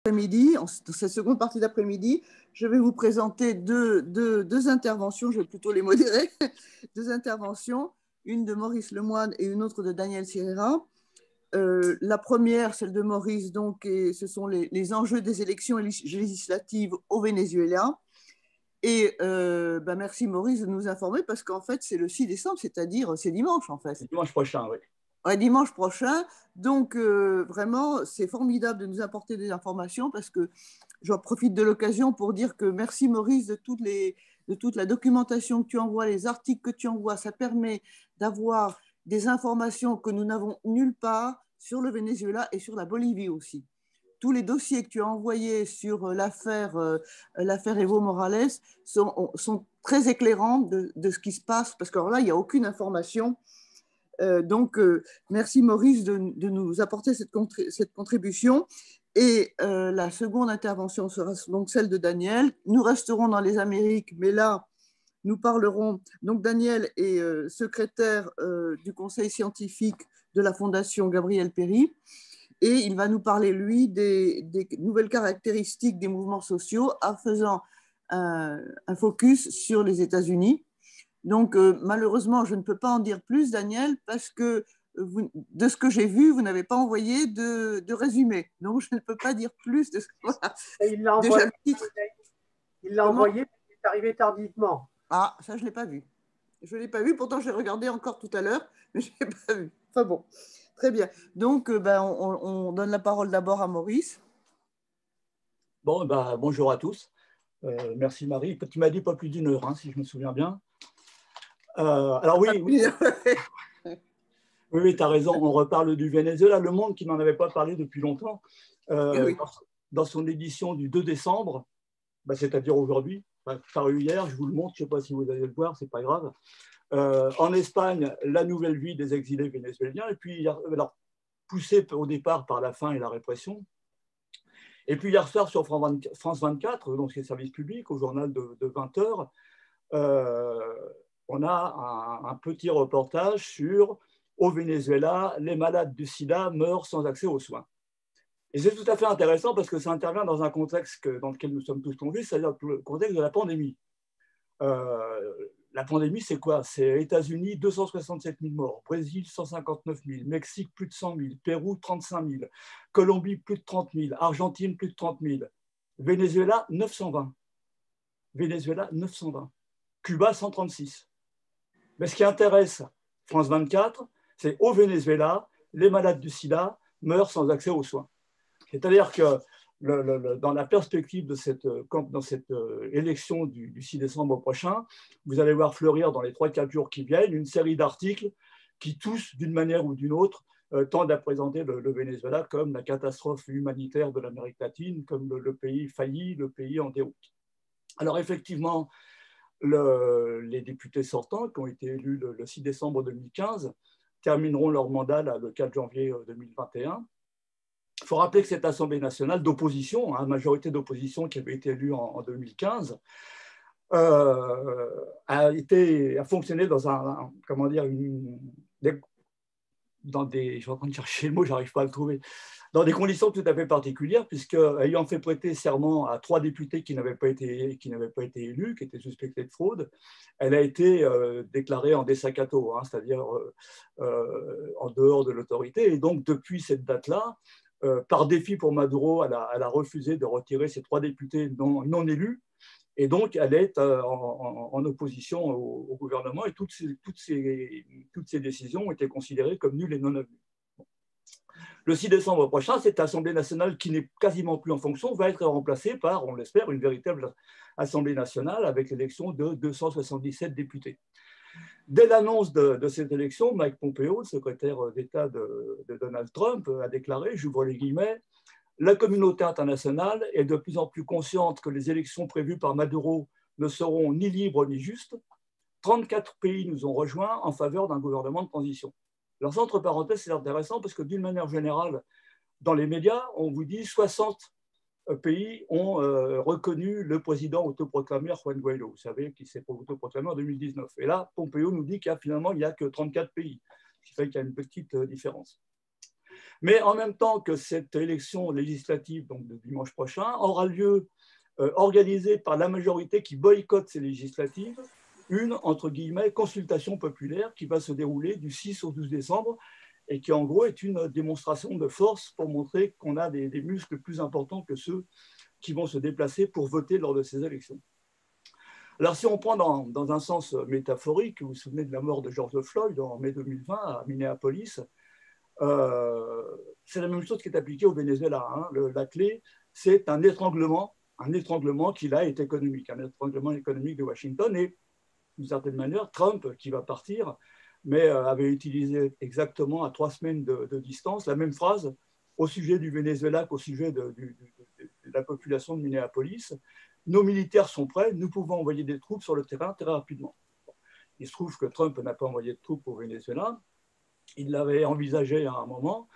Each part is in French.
Après-midi, dans cette seconde partie d'après-midi, je vais vous présenter deux interventions, je vais plutôt les modérer, deux interventions, une de Maurice Lemoine et une autre de Daniel Sierra. La première, celle de Maurice, donc, ce sont les enjeux des élections législatives au Venezuela. Et merci Maurice de nous informer parce qu'en fait, c'est le 6 décembre, c'est-à-dire c'est dimanche en fait. C'est dimanche prochain, oui. Ouais, dimanche prochain. Donc, vraiment, c'est formidable de nous apporter des informations parce que j'en profite de l'occasion pour dire que merci Maurice de toute la documentation que tu envoies, les articles que tu envoies. Ça permet d'avoir des informations que nous n'avons nulle part sur le Venezuela et sur la Bolivie aussi. Tous les dossiers que tu as envoyés sur l'affaire Evo Morales sont très éclairants de ce qui se passe parce que là, il n'y a aucune information. Donc, merci Maurice de nous apporter cette contribution. Et la seconde intervention sera donc celle de Daniel. Nous resterons dans les Amériques, mais là, nous parlerons. Donc, Daniel est secrétaire du conseil scientifique de la Fondation Gabriel Péri. Et il va nous parler, lui, des nouvelles caractéristiques des mouvements sociaux en faisant un focus sur les États-Unis. Donc, malheureusement, je ne peux pas en dire plus, Daniel, parce que de ce que j'ai vu, vous n'avez pas envoyé de résumé. Donc, je ne peux pas dire plus de ce que... Voilà. Il l'a envoyé, il l'a envoyé, mais il est arrivé tardivement. Ah, ça, je ne l'ai pas vu. Je ne l'ai pas vu, pourtant, j'ai regardé encore tout à l'heure, mais je ne l'ai pas vu. Enfin bon, très bien. Donc, on donne la parole d'abord à Maurice. Bon, bonjour à tous. Merci Marie. Tu m'as dit pas plus d'une heure, hein, si je me souviens bien. Alors oui, oui, tu as raison, on reparle du Venezuela, Le Monde qui n'en avait pas parlé depuis longtemps. Oui. Dans son édition du 2 décembre, c'est-à-dire aujourd'hui, paru hier, je vous le montre, je ne sais pas si vous allez le voir, c'est pas grave. En Espagne, la nouvelle vie des exilés vénézuéliens, et puis alors, poussé au départ par la faim et la répression. Et puis hier soir sur France 24, donc c'est le service public, au journal de 20h, on a un petit reportage sur au Venezuela, les malades du sida meurent sans accès aux soins. Et c'est tout à fait intéressant parce que ça intervient dans un contexte dans lequel nous sommes tous plongés, c'est-à-dire le contexte de la pandémie. La pandémie, c'est quoi? C'est États-Unis, 267 000 morts, Brésil, 159 000, Mexique, plus de 100 000, Pérou, 35 000, Colombie, plus de 30 000, Argentine, plus de 30 000, Venezuela, 920. Venezuela, 920. Cuba, 136. Mais ce qui intéresse France 24, c'est au Venezuela, les malades du sida meurent sans accès aux soins. C'est-à-dire que dans la perspective de cette élection du 6 décembre prochain, vous allez voir fleurir dans les 3-4 jours qui viennent une série d'articles qui tous, d'une manière ou d'une autre, tendent à présenter le Venezuela comme la catastrophe humanitaire de l'Amérique latine, comme le pays failli, le pays en déroute. Alors effectivement, les députés sortants qui ont été élus le 6 décembre 2015 termineront leur mandat le 4 janvier 2021. Il faut rappeler que cette Assemblée nationale d'opposition, majorité d'opposition qui avait été élue en 2015, a fonctionné dans je suis en train de chercher le mot, j'arrive pas à le trouver, dans des conditions tout à fait particulières, puisque ayant fait prêter serment à 3 députés qui n'avaient pas été élus, qui étaient suspectés de fraude, elle a été déclarée en desaccato, c'est-à-dire en dehors de l'autorité. Et donc, depuis cette date-là, par défi pour Maduro, elle a refusé de retirer ces 3 députés non élus. Et donc, elle est en opposition au gouvernement et toutes ces décisions ont été considérées comme nulles et non avenues. Le 6 décembre prochain, cette Assemblée nationale qui n'est quasiment plus en fonction va être remplacée par, on l'espère, une véritable Assemblée nationale avec l'élection de 277 députés. Dès l'annonce de cette élection, Mike Pompeo, le secrétaire d'État de Donald Trump, a déclaré, j'ouvre les guillemets, la communauté internationale est de plus en plus consciente que les élections prévues par Maduro ne seront ni libres ni justes. 34 pays nous ont rejoints en faveur d'un gouvernement de transition. Alors, entre parenthèses, c'est intéressant parce que d'une manière générale, dans les médias, on vous dit 60 pays ont reconnu le président autoproclamé Juan Guaidó, vous savez, qui s'est autoproclamé en 2019. Et là, Pompeo nous dit qu'il n'y a que 34 pays, ce qui fait qu'il y a une petite différence. Mais en même temps que cette élection législative, donc de dimanche prochain, aura lieu organisée par la majorité qui boycotte ces législatives, une, entre guillemets, consultation populaire qui va se dérouler du 6 au 12 décembre et qui, en gros, est une démonstration de force pour montrer qu'on a des muscles plus importants que ceux qui vont se déplacer pour voter lors de ces élections. Alors, si on prend dans un sens métaphorique, vous vous souvenez de la mort de George Floyd en mai 2020 à Minneapolis, c'est la même chose qui est appliquée au Venezuela. Hein. La clé, c'est un étranglement qui là est économique, un étranglement économique de Washington. Et d'une certaine manière, Trump, qui va partir, mais avait utilisé exactement à 3 semaines de distance la même phrase au sujet du Venezuela qu'au sujet de la population de Minneapolis. Nos militaires sont prêts, nous pouvons envoyer des troupes sur le terrain très rapidement. Il se trouve que Trump n'a pas envoyé de troupes au Venezuela. Il l'avait envisagé à un moment.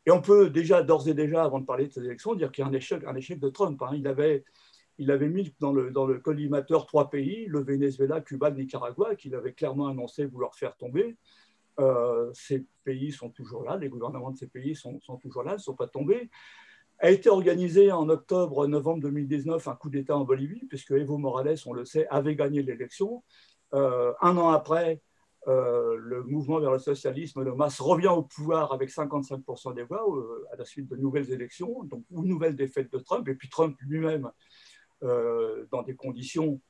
Et on peut déjà, d'ores et déjà, avant de parler de ces élections, dire qu'il y a un échec de Trump. Hein. Il avait mis dans le collimateur 3 pays, le Venezuela, Cuba, le Nicaragua, qu'il avait clairement annoncé vouloir faire tomber. Ces pays sont toujours là, les gouvernements de ces pays sont toujours là, ne sont pas tombés. A été organisé en novembre 2019 un coup d'État en Bolivie, puisque Evo Morales, on le sait, avait gagné l'élection. 1 an après, le mouvement vers le socialisme de masse revient au pouvoir avec 55% des voix à la suite de nouvelles élections, donc une nouvelle défaite de Trump, et puis Trump lui-même, dans des conditions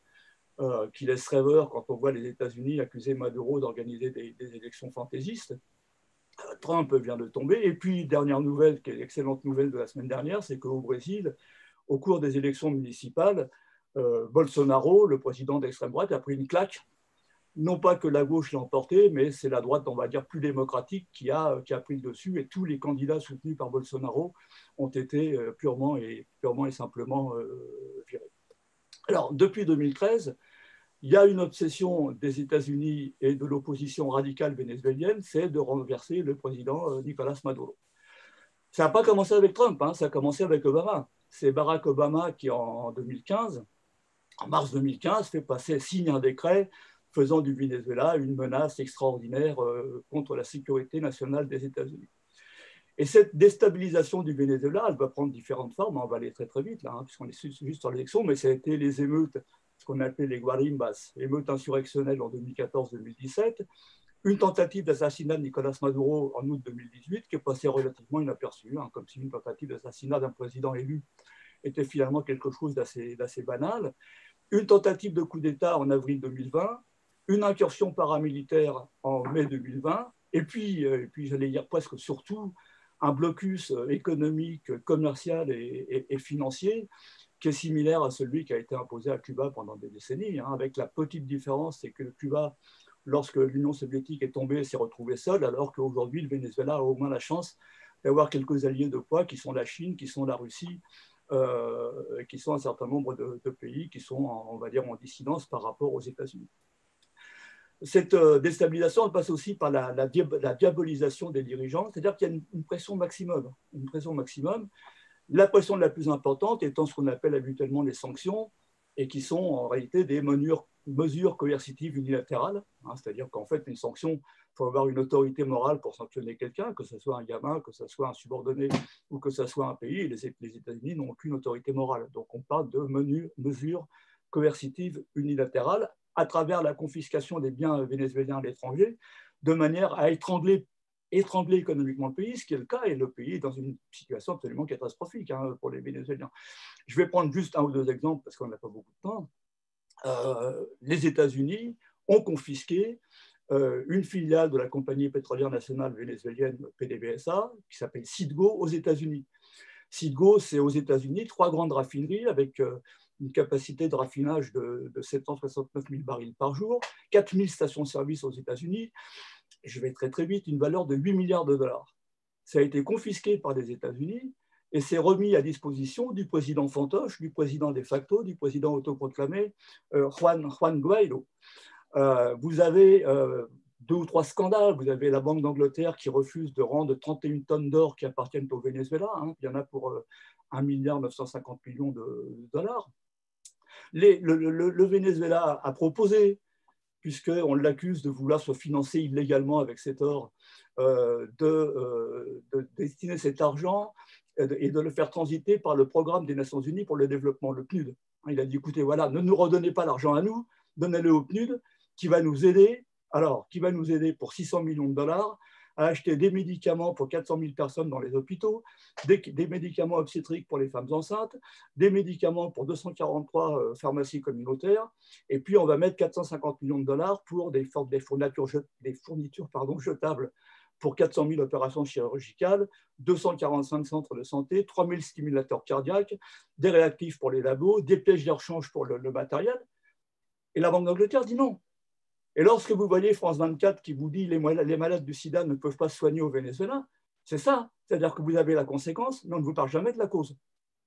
qui laissent rêveur quand on voit les États-Unis accuser Maduro d'organiser des élections fantaisistes. Trump vient de tomber. Et puis, dernière nouvelle, qui est l'excellente nouvelle de la semaine dernière, c'est qu'au Brésil, au cours des élections municipales, Bolsonaro, le président d'extrême droite, a pris une claque. Non pas que la gauche l'ait emporté, mais c'est la droite, on va dire, plus démocratique qui a pris le dessus, et tous les candidats soutenus par Bolsonaro ont été purement et simplement virés. Alors, depuis 2013, il y a une obsession des États-Unis et de l'opposition radicale vénézuélienne, c'est de renverser le président Nicolas Maduro. Ça n'a pas commencé avec Trump, hein, ça a commencé avec Obama. C'est Barack Obama qui, en mars 2015, signe un décret faisant du Venezuela une menace extraordinaire contre la sécurité nationale des États-Unis. Et cette déstabilisation du Venezuela, elle va prendre différentes formes, on va aller très très vite là, hein, puisqu'on est juste sur l'élection, mais ça a été les émeutes, ce qu'on appelait les guarimbas, émeutes insurrectionnelles en 2014-2017, une tentative d'assassinat de Nicolas Maduro en août 2018 qui est passée relativement inaperçue, hein, comme si une tentative d'assassinat d'un président élu était finalement quelque chose d'assez banal, une tentative de coup d'État en avril 2020, une incursion paramilitaire en mai 2020, et puis j'allais dire presque surtout, un blocus économique, commercial et financier qui est similaire à celui qui a été imposé à Cuba pendant des décennies, hein, avec la petite différence, c'est que Cuba, lorsque l'Union soviétique est tombée, s'est retrouvée seule, alors qu'aujourd'hui, le Venezuela a au moins la chance d'avoir quelques alliés de poids qui sont la Chine, qui sont la Russie, qui sont un certain nombre de pays qui sont, on va dire, en dissidence par rapport aux États-Unis. Cette déstabilisation elle passe aussi par la diabolisation des dirigeants, c'est-à-dire qu'il y a une pression maximum. La pression la plus importante étant ce qu'on appelle habituellement les sanctions, et qui sont en réalité des mesures coercitives unilatérales, hein, c'est-à-dire qu'en fait, une sanction, il faut avoir une autorité morale pour sanctionner quelqu'un, que ce soit un gamin, que ce soit un subordonné ou que ce soit un pays, et les États-Unis n'ont aucune autorité morale. Donc on parle de mesures coercitives unilatérales à travers la confiscation des biens vénézuéliens à l'étranger, de manière à étrangler économiquement le pays, ce qui est le cas, et le pays est dans une situation absolument catastrophique, hein, pour les Vénézuéliens. Je vais prendre juste 1 ou 2 exemples parce qu'on n'a pas beaucoup de temps. Les États-Unis ont confisqué une filiale de la compagnie pétrolière nationale vénézuélienne PDVSA qui s'appelle Citgo aux États-Unis. Citgo, c'est aux États-Unis 3 grandes raffineries avec une capacité de raffinage de 769 000 barils par jour, 4 000 stations-service aux États-Unis. Je vais très très vite, une valeur de 8 milliards de dollars. Ça a été confisqué par les États-Unis et c'est remis à disposition du président fantoche, du président de facto, du président autoproclamé Juan Guaidó. Vous avez 2 ou 3 scandales. Vous avez la Banque d'Angleterre qui refuse de rendre 31 tonnes d'or qui appartiennent au Venezuela. Hein. Il y en a pour 1,950 milliard de dollars. Le Venezuela a proposé, puisqu'on l'accuse de vouloir se financer illégalement avec cet or, de destiner cet argent et de le faire transiter par le programme des Nations Unies pour le développement, le PNUD. Il a dit, écoutez, voilà, ne nous redonnez pas l'argent à nous, donnez-le au PNUD, qui va nous aider, qui va nous aider pour 600 millions de dollars à acheter des médicaments pour 400 000 personnes dans les hôpitaux, des médicaments obstétriques pour les femmes enceintes, des médicaments pour 243 pharmacies communautaires, et puis on va mettre 450 millions de dollars pour des fournitures jetables pour 400 000 opérations chirurgicales, 245 centres de santé, 3 000 stimulateurs cardiaques, des réactifs pour les labos, des pièges de rechange pour le matériel. Et la Banque d'Angleterre dit non. Et lorsque vous voyez France 24 qui vous dit les malades du sida ne peuvent pas se soigner au Venezuela, c'est ça. C'est-à-dire que vous avez la conséquence, mais on ne vous parle jamais de la cause.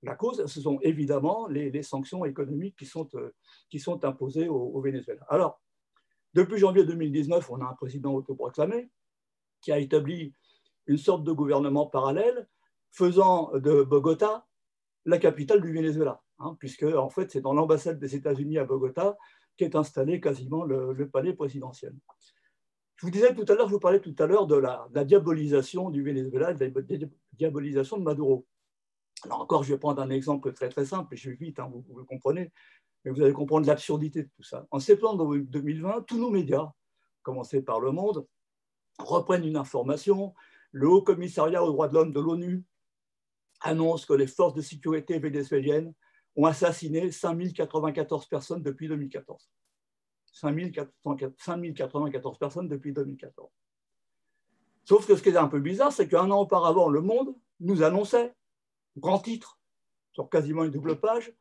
La cause, ce sont évidemment les sanctions économiques qui sont imposées au Venezuela. Alors, depuis janvier 2019, on a un président autoproclamé qui a établi une sorte de gouvernement parallèle faisant de Bogota la capitale du Venezuela, puisque en fait, c'est dans l'ambassade des États-Unis à Bogota qu'est installé quasiment le palais présidentiel. Je vous parlais tout à l'heure de la diabolisation du Venezuela, de la diabolisation de Maduro. Alors encore, je vais prendre un exemple très très simple, et je vais vite, vous le comprenez, mais vous allez comprendre l'absurdité de tout ça. En septembre 2020, tous nos médias, commencés par Le Monde, reprennent une information. Le Haut Commissariat aux droits de l'homme de l'ONU annonce que les forces de sécurité vénézuéliennes ont assassiné 5094 personnes depuis 2014. 5094 personnes depuis 2014. Sauf que ce qui est un peu bizarre, c'est qu'un an auparavant, Le Monde nous annonçait, grand titre, sur quasiment une double page,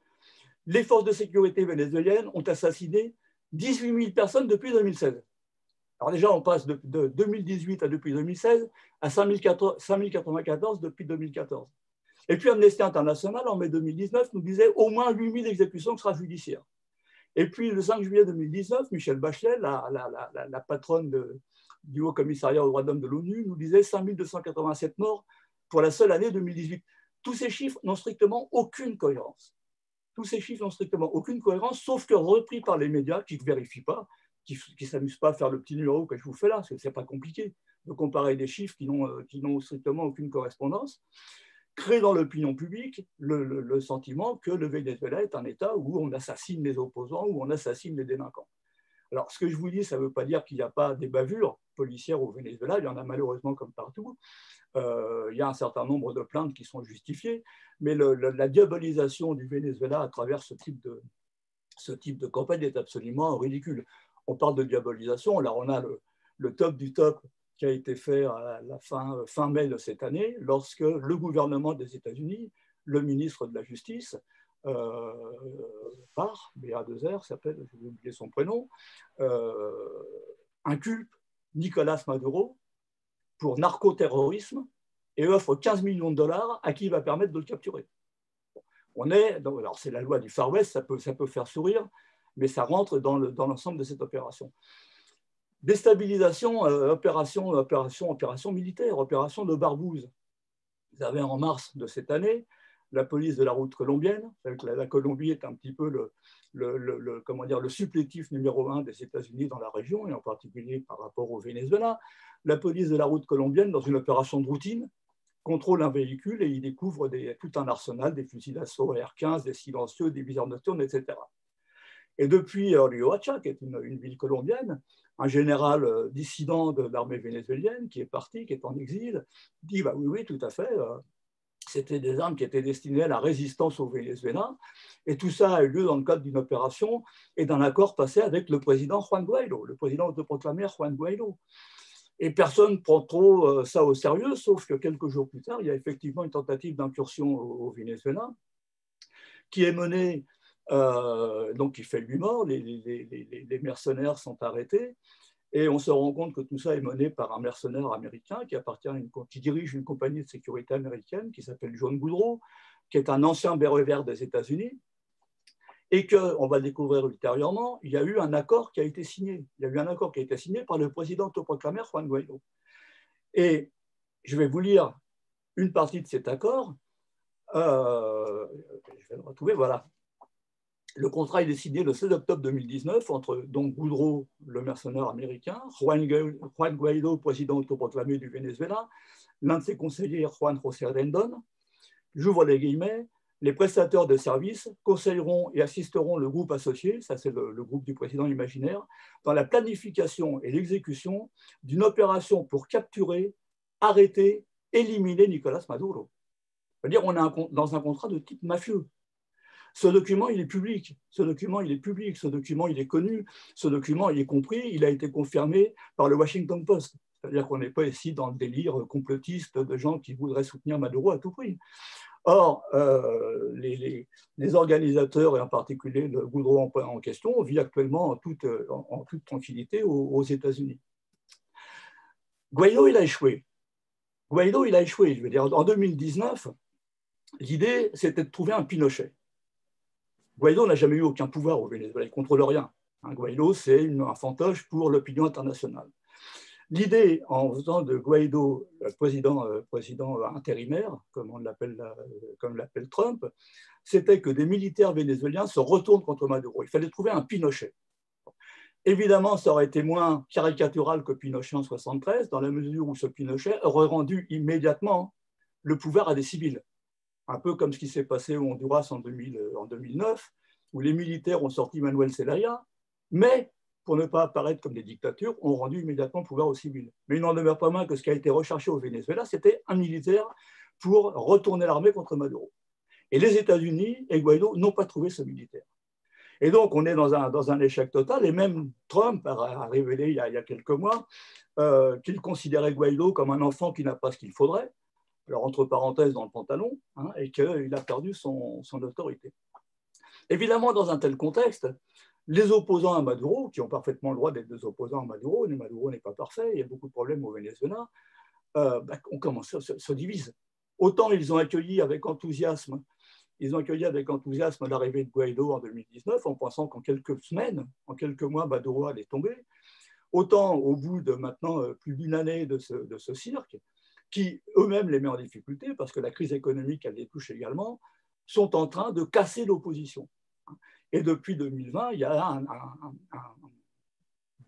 les forces de sécurité vénézuéliennes ont assassiné 18 000 personnes depuis 2016. Alors déjà, on passe de 2018 à depuis 2016 à 5094 depuis 2014. Et puis Amnesty International, en mai 2019, nous disait au moins 8 000 exécutions extrajudiciaires. Et puis le 5 juillet 2019, Michelle Bachelet, la patronne du Haut Commissariat aux droits de l'homme de l'ONU, nous disait 5 287 morts pour la seule année 2018. Tous ces chiffres n'ont strictement aucune cohérence. Tous ces chiffres n'ont strictement aucune cohérence, sauf que repris par les médias qui ne vérifient pas, qui ne s'amusent pas à faire le petit numéro que je vous fais là, parce que ce n'est pas compliqué de comparer des chiffres qui n'ont strictement aucune correspondance, créent dans l'opinion publique le sentiment que le Venezuela est un État où on assassine les opposants, où on assassine les délinquants. Alors, ce que je vous dis, ça ne veut pas dire qu'il n'y a pas des bavures policières au Venezuela, il y en a malheureusement comme partout. Il y a un certain nombre de plaintes qui sont justifiées, mais la diabolisation du Venezuela à travers ce type de campagne est absolument ridicule. On parle de diabolisation, là on a le top du top qui a été fait à la fin mai de cette année, lorsque le gouvernement des États-Unis, le ministre de la Justice, BA2R s'appelle, j'ai oublié son prénom, inculpe Nicolas Maduro pour narcoterrorisme et offre 15 millions de dollars à qui va permettre de le capturer. Alors c'est la loi du Far West, ça peut faire sourire, mais ça rentre dans l'ensemble de cette opération. Déstabilisation, opération militaire, opération de Barbouze. Vous avez en mars de cette année la police de la route colombienne. La Colombie est un petit peu le supplétif numéro 1 des États-Unis dans la région, et en particulier par rapport au Venezuela. La police de la route colombienne, dans une opération de routine, contrôle un véhicule et il découvre tout un arsenal, des fusils d'assaut AR-15, des silencieux, des viseurs nocturnes, etc. Et depuis Riohacha, qui est une ville colombienne, un général dissident de l'armée vénézuélienne qui est parti, qui est en exil, dit bah, oui, tout à fait, c'était des armes qui étaient destinées à la résistance au Venezuela, et tout ça a eu lieu dans le cadre d'une opération et d'un accord passé avec le président Juan Guaidó, le président autoproclamé Juan Guaidó. Et personne ne prend trop ça au sérieux, sauf que quelques jours plus tard, il y a effectivement une tentative d'incursion au Venezuela qui est menée, donc qui fait 8 morts, les mercenaires sont arrêtés, et on se rend compte que tout ça est mené par un mercenaire américain qui dirige une compagnie de sécurité américaine qui s'appelle John Goodrow, qui est un ancien béret vert des États-Unis, et qu'on va découvrir ultérieurement, il y a eu un accord qui a été signé. Il y a eu un accord qui a été signé par le président autoproclamé Juan Guaidó. Et je vais vous lire une partie de cet accord. Je vais le retrouver, voilà. Le contrat est signé le 16 octobre 2019 entre donc Goudreau, le mercenaire américain, Juan Guaido, président autoproclamé du Venezuela, l'un de ses conseillers, Juan José Rendón. J'ouvre les guillemets. Les prestataires de services conseilleront et assisteront le groupe associé, ça c'est le groupe du président imaginaire, dans la planification et l'exécution d'une opération pour capturer, arrêter, éliminer Nicolás Maduro. C'est-à-dire on est dans un contrat de type mafieux. Ce document, il est public. Ce document, il est connu. Ce document, il est compris. Il a été confirmé par le Washington Post. C'est-à-dire qu'on n'est pas ici dans le délire complotiste de gens qui voudraient soutenir Maduro à tout prix. Or, les organisateurs, et en particulier le Goudreau en question, vit actuellement en toute tranquillité aux États-Unis. Guaido, il a échoué. Je veux dire, en 2019, l'idée, c'était de trouver un Pinochet. Guaido n'a jamais eu aucun pouvoir au Venezuela, il ne contrôle rien. Guaido, c'est un fantoche pour l'opinion internationale. L'idée, en faisant de Guaido président intérimaire, comme l'appelle Trump, c'était que des militaires vénézuéliens se retournent contre Maduro. Il fallait trouver un Pinochet. Évidemment, ça aurait été moins caricatural que Pinochet en 1973, dans la mesure où ce Pinochet aurait rendu immédiatement le pouvoir à des civils. Un peu comme ce qui s'est passé au Honduras en 2009, où les militaires ont sorti Manuel Zelaya, mais pour ne pas apparaître comme des dictatures, ont rendu immédiatement le pouvoir aux civils. Mais il n'en demeure pas moins que ce qui a été recherché au Venezuela, c'était un militaire pour retourner l'armée contre Maduro. Et les États-Unis et Guaido n'ont pas trouvé ce militaire. Et donc, on est dans un échec total, et même Trump a révélé il y a quelques mois qu'il considérait Guaido comme un enfant qui n'a pas ce qu'il faudrait, alors entre parenthèses dans le pantalon, et qu'il a perdu son autorité. Évidemment, dans un tel contexte, les opposants à Maduro, qui ont parfaitement le droit d'être des opposants à Maduro, mais Maduro n'est pas parfait, il y a beaucoup de problèmes au Venezuela, on commence à se diviser. Autant ils ont accueilli avec enthousiasme l'arrivée de Guaido en 2019, en pensant qu'en quelques semaines, en quelques mois, Maduro allait tomber, autant au bout de maintenant plus d'une année de ce cirque, qui eux-mêmes les met en difficulté, parce que la crise économique, elle les touche également, sont en train de casser l'opposition. Et depuis 2020, il y a un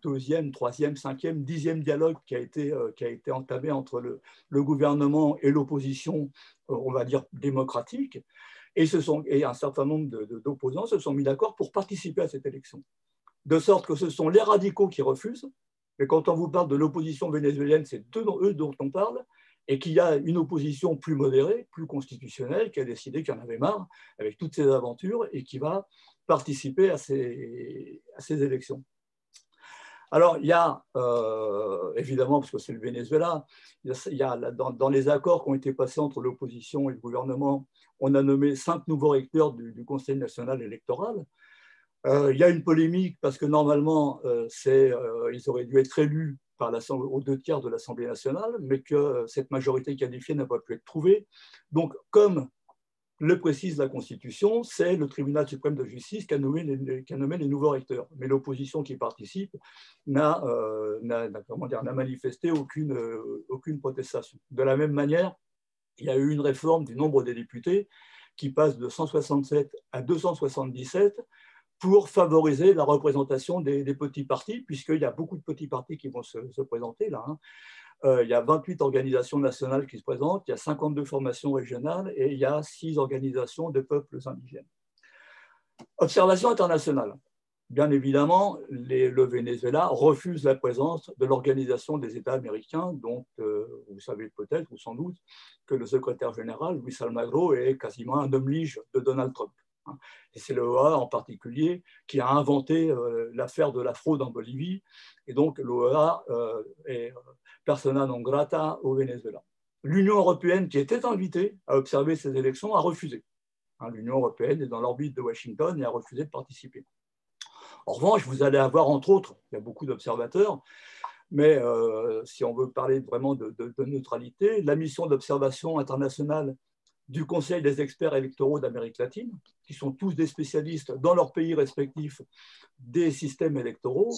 deuxième, troisième, cinquième, 10e dialogue qui a été entamé entre le gouvernement et l'opposition, on va dire, démocratique. Et un certain nombre d'opposants se sont mis d'accord pour participer à cette élection. De sorte que ce sont les radicaux qui refusent. Mais quand on vous parle de l'opposition vénézuélienne, c'est eux dont on parle, et qu'il y a une opposition plus modérée, plus constitutionnelle, qui a décidé qu'il y en avait marre avec toutes ces aventures et qui va participer à ces élections. Alors, il y a, évidemment, parce que c'est le Venezuela, dans les accords qui ont été passés entre l'opposition et le gouvernement, on a nommé 5 nouveaux recteurs du Conseil national électoral. Il y a une polémique parce que normalement, ils auraient dû être élus aux 2/3 de l'Assemblée nationale, mais que cette majorité qualifiée n'a pas pu être trouvée. Donc, comme le précise la Constitution, c'est le tribunal suprême de justice qui a nommé les nouveaux recteurs. Mais l'opposition qui participe n'a manifesté aucune protestation. De la même manière, il y a eu une réforme du nombre des députés qui passe de 167 à 277 pour favoriser la représentation des petits partis, puisqu'il y a beaucoup de petits partis qui vont se présenter là. Il y a 28 organisations nationales qui se présentent, il y a 52 formations régionales et il y a 6 organisations de peuples indigènes. Observation internationale. Bien évidemment, le Venezuela refuse la présence de l'Organisation des États américains, dont vous savez peut-être ou sans doute que le secrétaire général, Luis Almagro, est quasiment un homme-lige de Donald Trump. Et c'est l'OEA en particulier qui a inventé l'affaire de la fraude en Bolivie. Et donc l'OEA est persona non grata au Venezuela. L'Union européenne, qui était invitée à observer ces élections, a refusé. L'Union européenne est dans l'orbite de Washington et a refusé de participer. En revanche, vous allez avoir, entre autres, il y a beaucoup d'observateurs, mais si on veut parler vraiment de neutralité, la mission d'observation internationale du Conseil des experts électoraux d'Amérique latine, qui sont tous des spécialistes dans leurs pays respectifs des systèmes électoraux.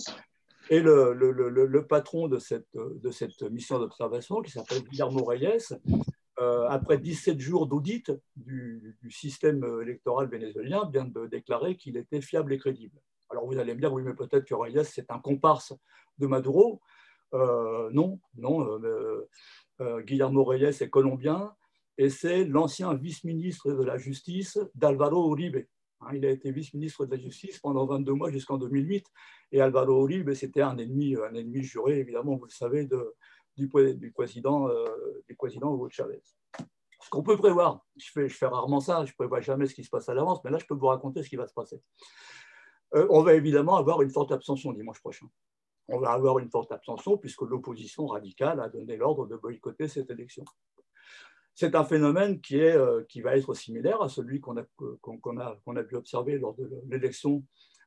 Et le patron de cette mission d'observation, qui s'appelle Guillermo Reyes, après 17 jours d'audit du système électoral vénézuélien, vient de déclarer qu'il était fiable et crédible. Alors vous allez me dire, oui, mais peut-être que Reyes, c'est un comparse de Maduro. Non, non. Guillermo Reyes est colombien et c'est l'ancien vice-ministre de la Justice d'Alvaro Uribe. Il a été vice-ministre de la Justice pendant 22 mois jusqu'en 2008. Et Alvaro Uribe, c'était un ennemi juré, évidemment, vous le savez, du président Hugo Chavez. Ce qu'on peut prévoir, je fais rarement ça, je ne prévois jamais ce qui se passe à l'avance, mais là, je peux vous raconter ce qui va se passer. On va évidemment avoir une forte abstention dimanche prochain. On va avoir une forte abstention puisque l'opposition radicale a donné l'ordre de boycotter cette élection. C'est un phénomène qui va être similaire à celui qu'on a pu observer lors de l'élection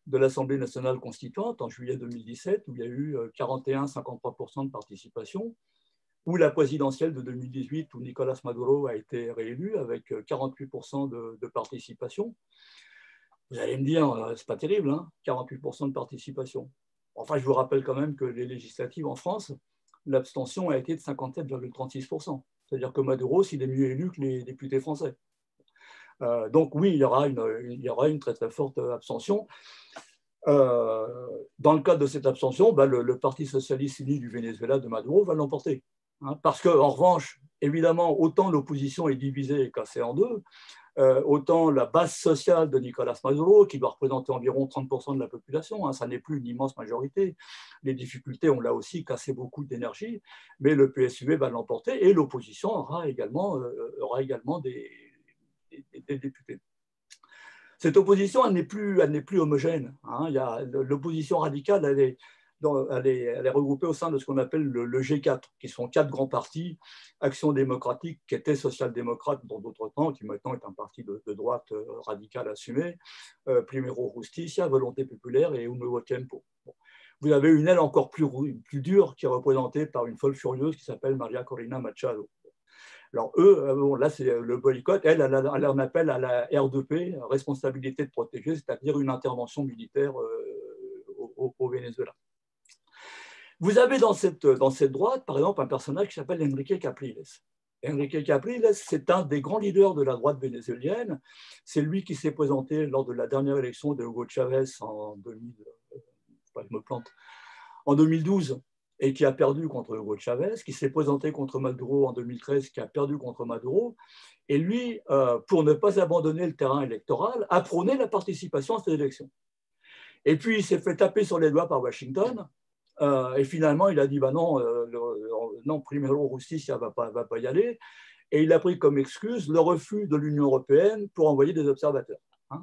de l'Assemblée nationale constituante en juillet 2017, où il y a eu 41-53% de participation, ou la présidentielle de 2018, où Nicolás Maduro a été réélu avec 48% de participation. Vous allez me dire, c'est pas terrible, hein, 48% de participation. Enfin, je vous rappelle quand même que les législatives en France, l'abstention a été de 57,36%. C'est-à-dire que Maduro, s'il est mieux élu que les députés français. Donc oui, il y aura une très très forte abstention. Dans le cadre de cette abstention, le Parti socialiste uni du Venezuela de Maduro va l'emporter. Parce qu'en revanche, évidemment, autant l'opposition est divisée et cassée en deux, autant la base sociale de Nicolás Maduro, qui doit représenter environ 30% de la population, ça n'est plus une immense majorité. Les difficultés ont là aussi cassé beaucoup d'énergie, mais le PSUV va l'emporter et l'opposition aura également des députés. Cette opposition, elle n'est plus homogène. L'opposition radicale, elle est regroupée au sein de ce qu'on appelle le G4, qui sont 4 grands partis, Action démocratique, qui était social-démocrate dans d'autres temps, qui maintenant est un parti de droite radicale assumé, Primero Justicia, Volonté populaire et Un Nuevo Tiempo. Bon. Vous avez une aile encore plus dure qui est représentée par une folle furieuse qui s'appelle María Corina Machado. Alors eux, là c'est le boycott, elle en appelle à la R2P, responsabilité de protéger, c'est-à-dire une intervention militaire au Venezuela. Vous avez dans cette droite, par exemple, un personnage qui s'appelle Enrique Capriles. Enrique Capriles, c'est un des grands leaders de la droite vénézuélienne. C'est lui qui s'est présenté lors de la dernière élection de Hugo Chavez en 2012 et qui a perdu contre Hugo Chavez, qui s'est présenté contre Maduro en 2013, qui a perdu contre Maduro. Et lui, pour ne pas abandonner le terrain électoral, a prôné la participation à cette élection. Et puis, il s'est fait taper sur les doigts par Washington. Et finalement, il a dit non, Primero Justicia ne va pas y aller. Et il a pris comme excuse le refus de l'Union européenne pour envoyer des observateurs.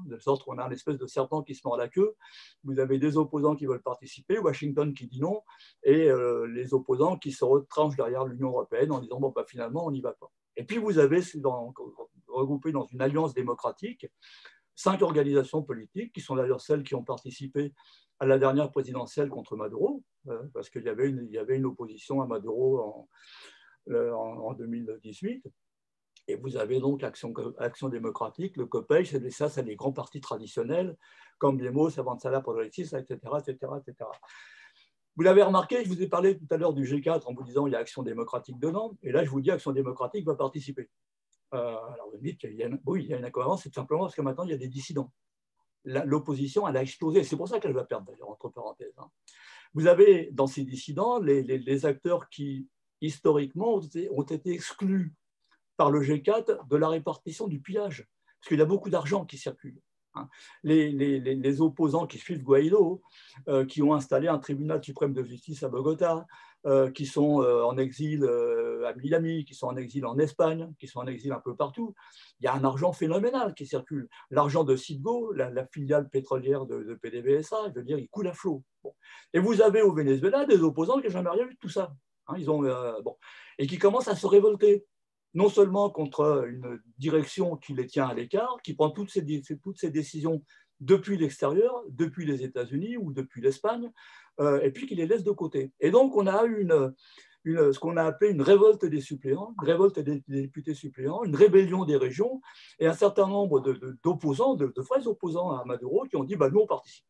De sorte qu'on a une espèce de serpent qui se mord la queue. Vous avez des opposants qui veulent participer, Washington qui dit non, et les opposants qui se retranchent derrière l'Union européenne en disant finalement, on n'y va pas. Et puis vous avez regroupé dans une alliance démocratique 5 organisations politiques, qui sont d'ailleurs celles qui ont participé à la dernière présidentielle contre Maduro, parce qu'il y avait une opposition à Maduro en 2018. Et vous avez donc Action démocratique, le COPEI, c'est les grands partis traditionnels, comme Demos, Avanzada Progresista, etc., etc., etc. Vous l'avez remarqué, je vous ai parlé tout à l'heure du G4 en vous disant il y a Action démocratique dedans, et là je vous dis Action démocratique va participer. Alors vous me dites qu'il y a une incohérence, c'est tout simplement parce que maintenant il y a des dissidents. L'opposition, elle a explosé, c'est pour ça qu'elle va perdre d'ailleurs, entre parenthèses. Vous avez dans ces dissidents les acteurs qui, historiquement, ont été exclus par le G4 de la répartition du pillage, parce qu'il y a beaucoup d'argent qui circule. Les opposants qui suivent Guaidó, qui ont installé un tribunal suprême de justice à Bogota, qui sont en exil à Miami, qui sont en exil en Espagne, qui sont en exil un peu partout, il y a un argent phénoménal qui circule. L'argent de Citgo, la filiale pétrolière de PDVSA, je veux dire, il coule à flot. Bon. Et vous avez au Venezuela des opposants qui n'ont jamais rien vu de tout ça. Et qui commencent à se révolter. Non seulement contre une direction qui les tient à l'écart, qui prend toutes ces décisions depuis l'extérieur, depuis les États-Unis ou depuis l'Espagne, et puis qui les laisse de côté. Et donc, on a eu ce qu'on a appelé une révolte des suppléants, une révolte des députés suppléants, une rébellion des régions, et un certain nombre d'opposants, de vrais opposants à Maduro, qui ont dit nous, on participe.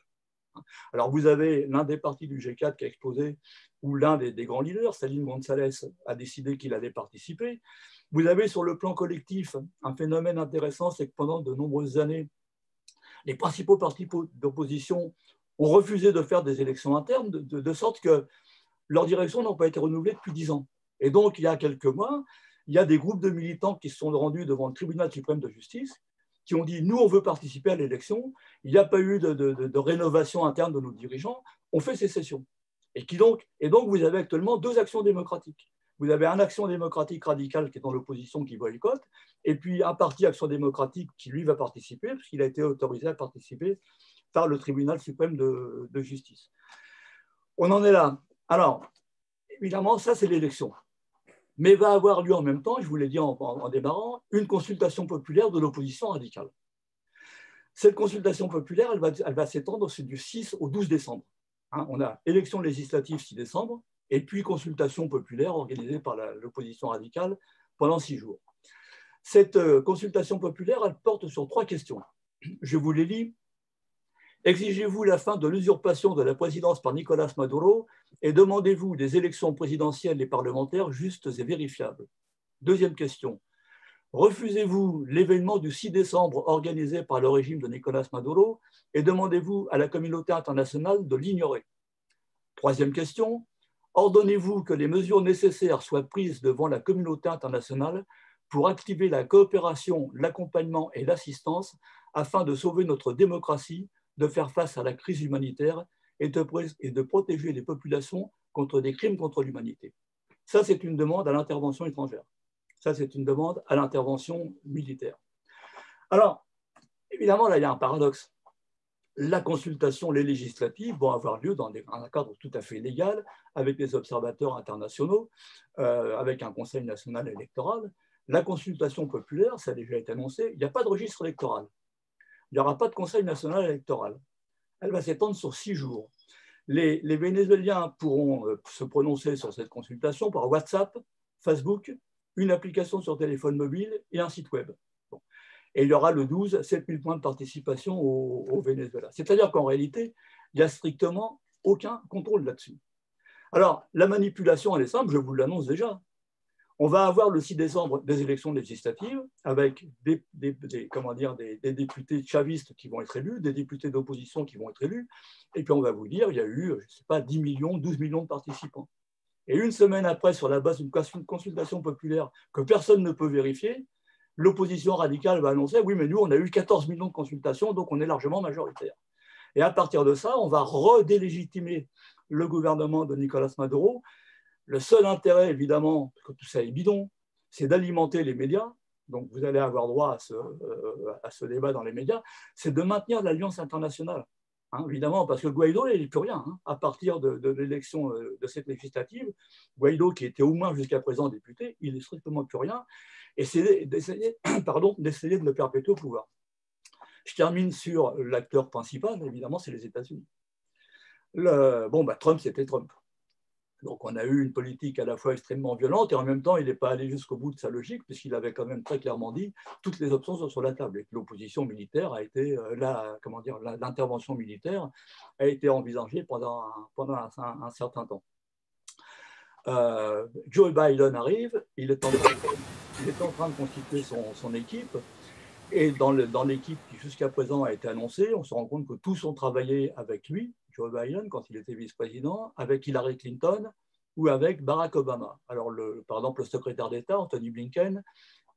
Alors, vous avez l'un des partis du G4 qui a explosé, où l'un des grands leaders, Salim González, a décidé qu'il allait participer. Vous avez sur le plan collectif un phénomène intéressant, c'est que pendant de nombreuses années, les principaux partis d'opposition ont refusé de faire des élections internes, de sorte que leurs directions n'ont pas été renouvelées depuis 10 ans. Et donc, il y a quelques mois, il y a des groupes de militants qui se sont rendus devant le tribunal suprême de justice, qui ont dit « nous, on veut participer à l'élection, il n'y a pas eu de rénovation interne de nos dirigeants, on fait sécession ». Et donc, vous avez actuellement deux actions démocratiques. Vous avez un Action démocratique radicale qui est dans l'opposition, qui boycotte, et puis un parti Action démocratique qui, lui, va participer, parce qu'il a été autorisé à participer par le tribunal suprême de justice. On en est là. Alors, évidemment, ça, c'est l'élection. Mais va avoir lieu en même temps, je vous l'ai dit en démarrant, une consultation populaire de l'opposition radicale. Cette consultation populaire, elle va s'étendre du 6 au 12 décembre. Hein, on a élection législative 6 décembre, et puis consultation populaire organisée par l'opposition radicale pendant 6 jours. Cette consultation populaire, elle porte sur 3 questions. Je vous les lis. Exigez-vous la fin de l'usurpation de la présidence par Nicolás Maduro et demandez-vous des élections présidentielles et parlementaires justes et vérifiables. Deuxième question. Refusez-vous l'événement du 6 décembre organisé par le régime de Nicolás Maduro et demandez-vous à la communauté internationale de l'ignorer. Troisième question. Ordonnez-vous que les mesures nécessaires soient prises devant la communauté internationale pour activer la coopération, l'accompagnement et l'assistance afin de sauver notre démocratie, de faire face à la crise humanitaire et de protéger les populations contre des crimes contre l'humanité. Ça, c'est une demande à l'intervention étrangère. Ça, c'est une demande à l'intervention militaire. Alors, évidemment, là, il y a un paradoxe. La consultation, les législatives vont avoir lieu dans un cadre tout à fait légal, avec des observateurs internationaux, avec un conseil national électoral. La consultation populaire, ça a déjà été annoncé, il n'y a pas de registre électoral. Il n'y aura pas de conseil national électoral. Elle va s'étendre sur 6 jours. Les Vénézuéliens pourront se prononcer sur cette consultation par WhatsApp, Facebook, une application sur téléphone mobile et un site web. Bon. Et il y aura le 12, 7000 points de participation au Venezuela. C'est-à-dire qu'en réalité, il n'y a strictement aucun contrôle là-dessus. Alors, la manipulation, elle est simple, je vous l'annonce déjà. On va avoir le 6 décembre des élections législatives avec des députés chavistes qui vont être élus, des députés d'opposition qui vont être élus, et puis on va vous dire il y a eu, je ne sais pas, 10 millions, 12 millions de participants. Et une semaine après, sur la base d'une consultation populaire que personne ne peut vérifier, l'opposition radicale va annoncer oui, mais nous, on a eu 14 millions de consultations, donc on est largement majoritaire. Et à partir de ça, on va redélégitimer le gouvernement de Nicolás Maduro. Le seul intérêt, évidemment, parce que tout ça est bidon, c'est d'alimenter les médias. Donc, vous allez avoir droit à ce débat dans les médias. C'est de maintenir l'alliance internationale. Hein, évidemment, parce que Guaidó, il n'est plus rien. Hein. À partir de l'élection de cette législative, Guaidó, qui était au moins jusqu'à présent député, il n'est strictement plus rien. Et c'est d'essayer de le perpétuer au pouvoir. Je termine sur l'acteur principal, évidemment, c'est les États-Unis. Trump, c'était Trump. Donc, on a eu une politique à la fois extrêmement violente et en même temps, il n'est pas allé jusqu'au bout de sa logique, puisqu'il avait quand même très clairement dit toutes les options sont sur la table et que l'opposition militaire a été, l'intervention militaire a été envisagée pendant un certain temps. Joe Biden arrive, il est en train de constituer son équipe. Et dans l'équipe qui jusqu'à présent a été annoncée, on se rend compte que tous ont travaillé avec lui, Joe Biden, quand il était vice-président, avec Hillary Clinton ou avec Barack Obama. Alors, par exemple, le secrétaire d'État, Anthony Blinken,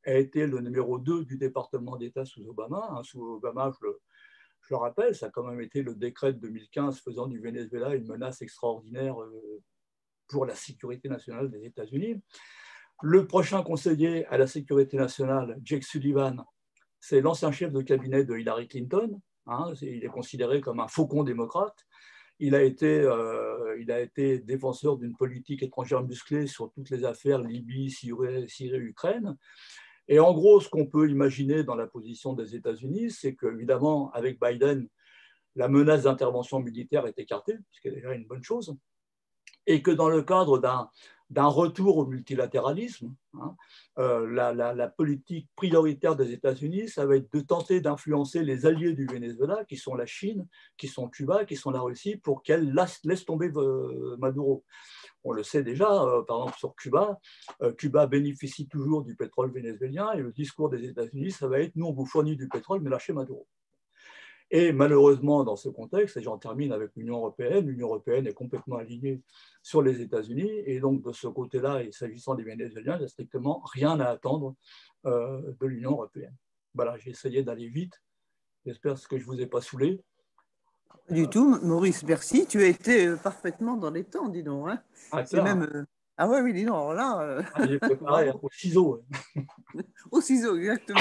a été le numéro 2 du département d'État sous Obama. Hein, sous Obama, je le rappelle, ça a quand même été le décret de 2015 faisant du Venezuela une menace extraordinaire pour la sécurité nationale des États-Unis. Le prochain conseiller à la sécurité nationale, Jake Sullivan, c'est l'ancien chef de cabinet de Hillary Clinton. Hein, il est considéré comme un faucon démocrate. Il a été défenseur d'une politique étrangère musclée sur toutes les affaires Libye, Syrie, Ukraine. Et en gros, ce qu'on peut imaginer dans la position des États-Unis, c'est qu'évidemment, avec Biden, la menace d'intervention militaire est écartée, ce qui est déjà une bonne chose, et que dans le cadre d'un retour au multilatéralisme. Hein. La politique prioritaire des États-Unis, ça va être de tenter d'influencer les alliés du Venezuela, qui sont la Chine, qui sont Cuba, qui sont la Russie, pour qu'elle laisse tomber Maduro. On le sait déjà, par exemple sur Cuba, Cuba bénéficie toujours du pétrole vénézuélien et le discours des États-Unis, ça va être nous on vous fournit du pétrole, mais lâchez Maduro. Et malheureusement, dans ce contexte, et j'en termine avec l'Union européenne est complètement alignée sur les États-Unis, et donc de ce côté-là, et s'agissant des Vénézuéliens, il n'y a strictement rien à attendre de l'Union européenne. Voilà, j'ai essayé d'aller vite, j'espère que je ne vous ai pas saoulé. Pas du tout, Maurice, merci. Tu as été parfaitement dans les temps, dis donc. Hein. Ah, c'est même. Ah ouais, oui, dis donc. Alors là. J'ai préparé au ciseau. Au ciseau, exactement.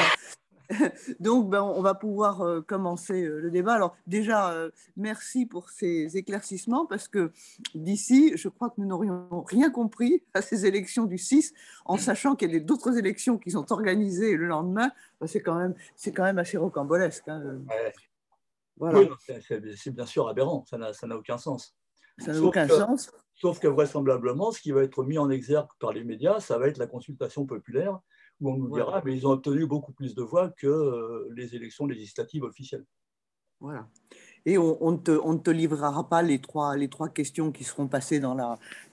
Donc, ben, on va pouvoir commencer le débat. Alors, déjà, merci pour ces éclaircissements, parce que d'ici, je crois que nous n'aurions rien compris à ces élections du 6, en sachant qu'il y a d'autres élections qui sont organisées le lendemain. Ben, c'est quand même assez rocambolesque. Hein. Ouais. Voilà. Oui, c'est bien sûr aberrant, ça n'a aucun sens. Ça n'a aucun sens. Sauf que vraisemblablement, ce qui va être mis en exergue par les médias, ça va être la consultation populaire, où on nous dira, voilà. Mais ils ont obtenu beaucoup plus de voix que les élections législatives officielles. Voilà. Et on ne te livrera pas les trois questions qui seront passées dans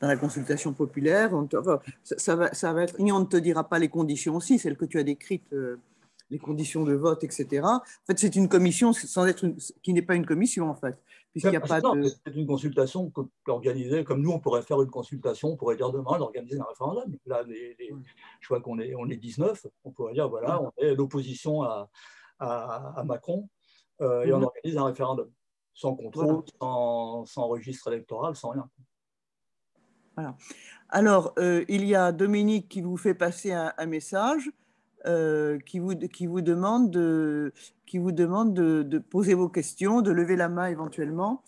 la consultation populaire. Ça va être, et on ne te dira pas les conditions aussi, celles que tu as décrites, les conditions de vote, etc. En fait, c'est une commission sans être qui n'est pas une commission, en fait. C'est une consultation organisée, comme nous, on pourrait faire une consultation, on pourrait dire demain d'organiser un référendum. Là, je crois qu'on est 19, on pourrait dire, voilà, on est l'opposition à Macron, et on organise un référendum, sans contrôle, voilà. sans registre électoral, sans rien. Voilà. Alors, il y a Dominique qui vous fait passer un message. Qui vous demande de poser vos questions, de lever la main éventuellement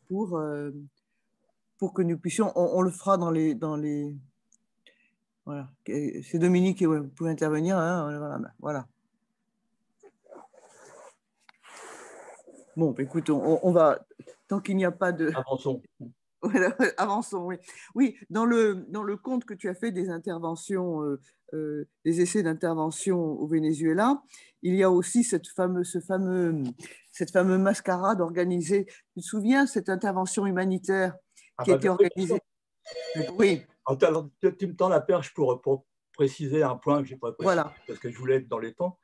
pour que nous puissions, on le fera dans les voilà. C'est Dominique, vous pouvez intervenir, hein, voilà. Bon, écoute, on va, tant qu'il n'y a pas de... Avançons. Voilà, avançons, oui. Oui, dans le compte que tu as fait des interventions, des essais d'intervention au Venezuela, il y a aussi cette fameuse mascarade organisée. Tu te souviens, cette intervention humanitaire qui a été organisée? Oui. Alors, tu me tends la perche pour préciser un point que je n'ai pas précisé, voilà. Parce que je voulais être dans les temps.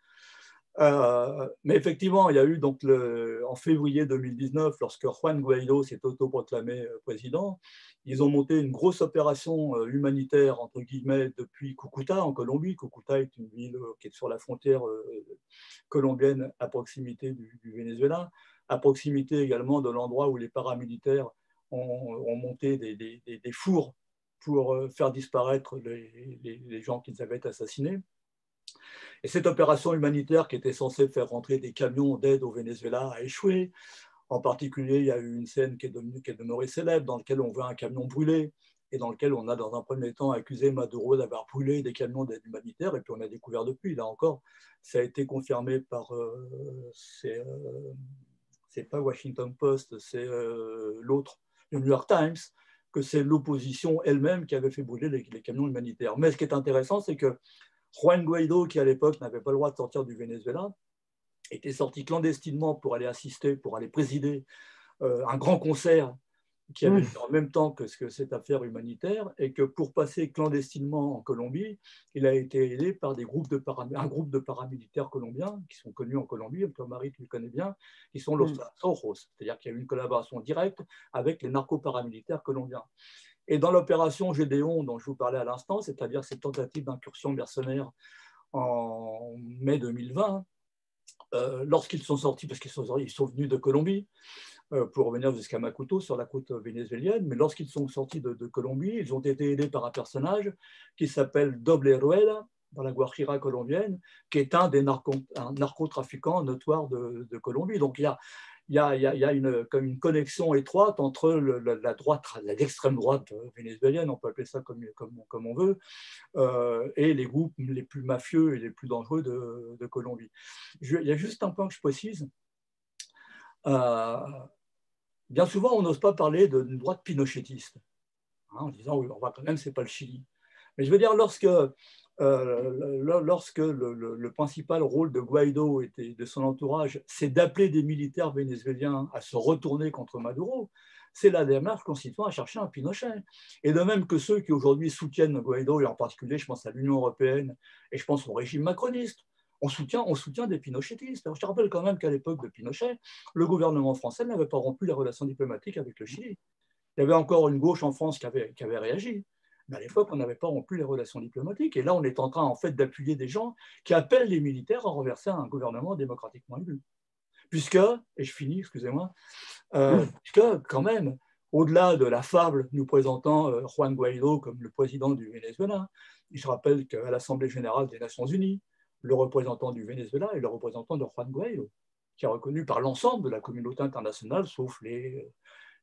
Mais effectivement, il y a eu donc en février 2019, lorsque Juan Guaidó s'est autoproclamé président, ils ont monté une grosse opération humanitaire, entre guillemets, depuis Cúcuta, en Colombie. Cúcuta est une ville qui est sur la frontière colombienne, à proximité du Venezuela, à proximité également de l'endroit où les paramilitaires ont monté des fours pour faire disparaître les gens qu'ils avaient assassinés. Et cette opération humanitaire qui était censée faire rentrer des camions d'aide au Venezuela a échoué. En particulier, il y a eu une scène qui est demeurée célèbre, dans laquelle on voit un camion brûlé et dans lequel on a, dans un premier temps, accusé Maduro d'avoir brûlé des camions d'aide humanitaire. Et puis on a découvert depuis, là encore, ça a été confirmé par... c'est pas Washington Post, c'est l'autre, le New York Times, que c'est l'opposition elle-même qui avait fait brûler les camions humanitaires. Mais ce qui est intéressant, c'est que Juan Guaidó, qui à l'époque n'avait pas le droit de sortir du Venezuela, était sorti clandestinement pour aller assister, pour aller présider un grand concert qui avait lieu en même temps que cette affaire humanitaire, et que pour passer clandestinement en Colombie, il a été aidé par un groupe de paramilitaires colombiens qui sont connus en Colombie, comme Marie, tu le connais bien, qui sont los Ojos, c'est-à-dire qu'il y a eu une collaboration directe avec les narco-paramilitaires colombiens. Et dans l'opération Gédéon dont je vous parlais à l'instant, c'est-à-dire cette tentative d'incursion mercenaire en mai 2020, lorsqu'ils sont sortis, parce qu'ils sont venus de Colombie pour revenir jusqu'à Macuto sur la côte vénézuélienne, mais lorsqu'ils sont sortis de Colombie, ils ont été aidés par un personnage qui s'appelle Doble Rueda, dans la Guajira colombienne, qui est un narcotrafiquants notoires de Colombie. Donc il y a une connexion étroite entre l'extrême droite vénézuélienne, on peut appeler ça comme on veut, et les groupes les plus mafieux et les plus dangereux de Colombie. Il y a juste un point que je précise. Bien souvent, on n'ose pas parler d'une droite pinochetiste, en disant oui, on voit quand même, c'est pas le Chili. Mais je veux dire, lorsque le principal rôle de Guaido et de son entourage, c'est d'appeler des militaires vénézuéliens à se retourner contre Maduro, c'est la démarche consistant à chercher un Pinochet. Et de même que ceux qui aujourd'hui soutiennent Guaido, et en particulier, je pense à l'Union européenne et je pense au régime macroniste, on soutient des pinochetistes. Alors, je te rappelle quand même qu'à l'époque de Pinochet, le gouvernement français n'avait pas rompu les relations diplomatiques avec le Chili. Il y avait encore une gauche en France qui avait réagi. Mais à l'époque, on n'avait pas rompu les relations diplomatiques. Et là, on est en train, en fait, d'appuyer des gens qui appellent les militaires à renverser un gouvernement démocratiquement élu. Puisque, et je finis, excusez-moi, puisque, quand même, au-delà de la fable nous présentant Juan Guaido comme le président du Venezuela, je rappelle qu'à l'Assemblée générale des Nations unies, le représentant du Venezuela est le représentant de Juan Guaido, qui est reconnu par l'ensemble de la communauté internationale, sauf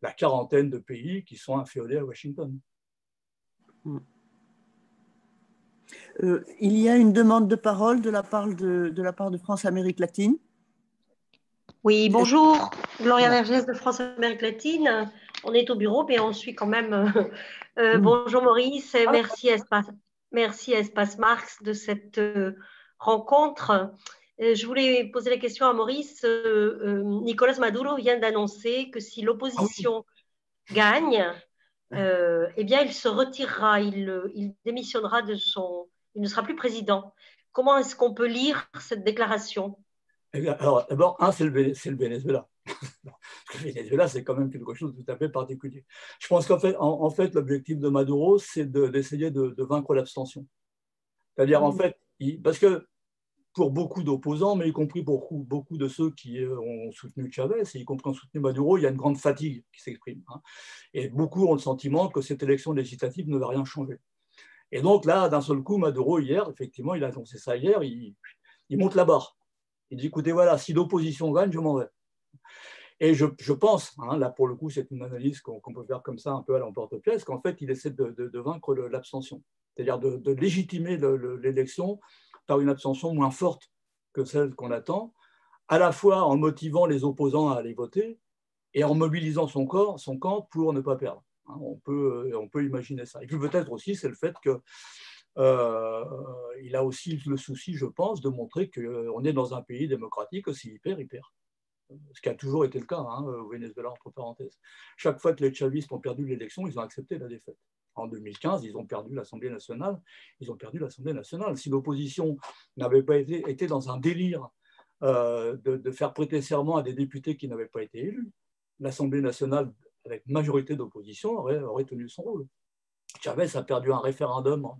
la quarantaine de pays qui sont inféodés à Washington. Il y a une demande de parole de la part de France-Amérique latine. Oui, bonjour, Gloria Vergès de France-Amérique latine. On est au bureau, mais on suit quand même. Bonjour Maurice, et merci à Espace Marx de cette rencontre. Je voulais poser la question à Maurice. Nicolas Maduro vient d'annoncer que si l'opposition gagne, eh bien, il se retirera, il démissionnera il ne sera plus président. Comment est-ce qu'on peut lire cette déclaration? Alors, d'abord, c'est le Venezuela. Le Venezuela, c'est quand même quelque chose de tout à fait particulier. Je pense qu'en fait, l'objectif de Maduro, c'est d'essayer de vaincre l'abstention. C'est-à-dire, en fait, parce que pour beaucoup d'opposants, mais y compris pour beaucoup de ceux qui ont soutenu Chavez, et y compris ont soutenu Maduro, il y a une grande fatigue qui s'exprime. Et beaucoup ont le sentiment que cette élection législative ne va rien changer. Et donc là, d'un seul coup, Maduro, hier, effectivement, il a annoncé ça hier, il monte la barre. Il dit, écoutez, voilà, si l'opposition gagne, je m'en vais. Et je pense, là pour le coup, c'est une analyse qu'on peut faire comme ça, un peu à l'emporte-pièce, qu'en fait, il essaie de vaincre l'abstention, c'est-à-dire de légitimer l'élection par une abstention moins forte que celle qu'on attend, à la fois en motivant les opposants à aller voter et en mobilisant son camp pour ne pas perdre. On peut imaginer ça. Et puis peut-être aussi, c'est le fait que il a aussi le souci, je pense, de montrer qu'on est dans un pays démocratique, que s'il perd, il perd. Ce qui a toujours été le cas au Venezuela, entre parenthèses. Chaque fois que les chavistes ont perdu l'élection, ils ont accepté la défaite. En 2015, ils ont perdu l'Assemblée nationale. Si l'opposition n'avait pas été dans un délire de faire prêter serment à des députés qui n'avaient pas été élus, l'Assemblée nationale, avec majorité d'opposition, aurait tenu son rôle. Chavez a perdu un référendum en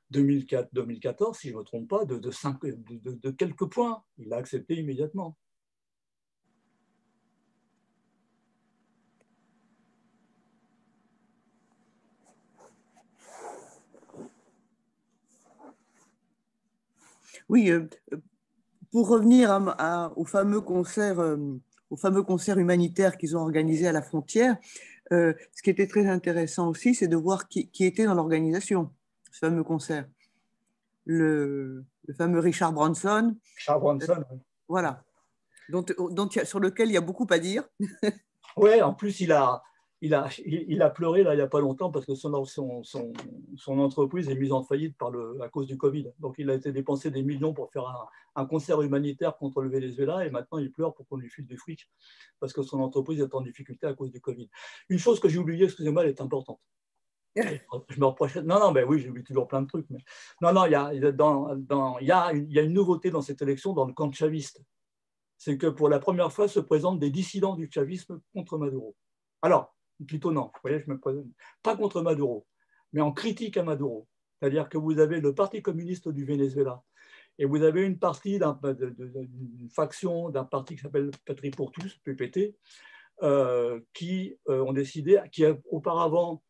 2014, si je ne me trompe pas, de quelques points. Il l'a accepté immédiatement. Oui, pour revenir au fameux concert humanitaire qu'ils ont organisé à la frontière, ce qui était très intéressant aussi, c'est de voir qui était dans l'organisation, ce fameux concert. Le fameux Richard Branson. Richard Branson, oui. Voilà. Sur lequel il y a beaucoup à dire. Oui, en plus, il a pleuré là, il n'y a pas longtemps parce que son entreprise est mise en faillite à cause du Covid. Donc, il a été dépensé des millions pour faire un concert humanitaire contre le Venezuela et maintenant, il pleure pour qu'on lui file du fric parce que son entreprise est en difficulté à cause du Covid. Une chose que j'ai oubliée, excusez-moi, elle est importante. Je me reprochais. Non, ben oui, j'oublie toujours plein de trucs. Mais... Non, il y a une nouveauté dans cette élection dans le camp chaviste. C'est que pour la première fois se présentent des dissidents du chavisme contre Maduro. Alors, plutôt non, vous voyez, je me présente pas contre Maduro, mais en critique à Maduro. C'est-à-dire que vous avez le Parti communiste du Venezuela et vous avez une faction d'un parti qui s'appelle Patrie pour tous, PPT, qui ont décidé, qui auparavant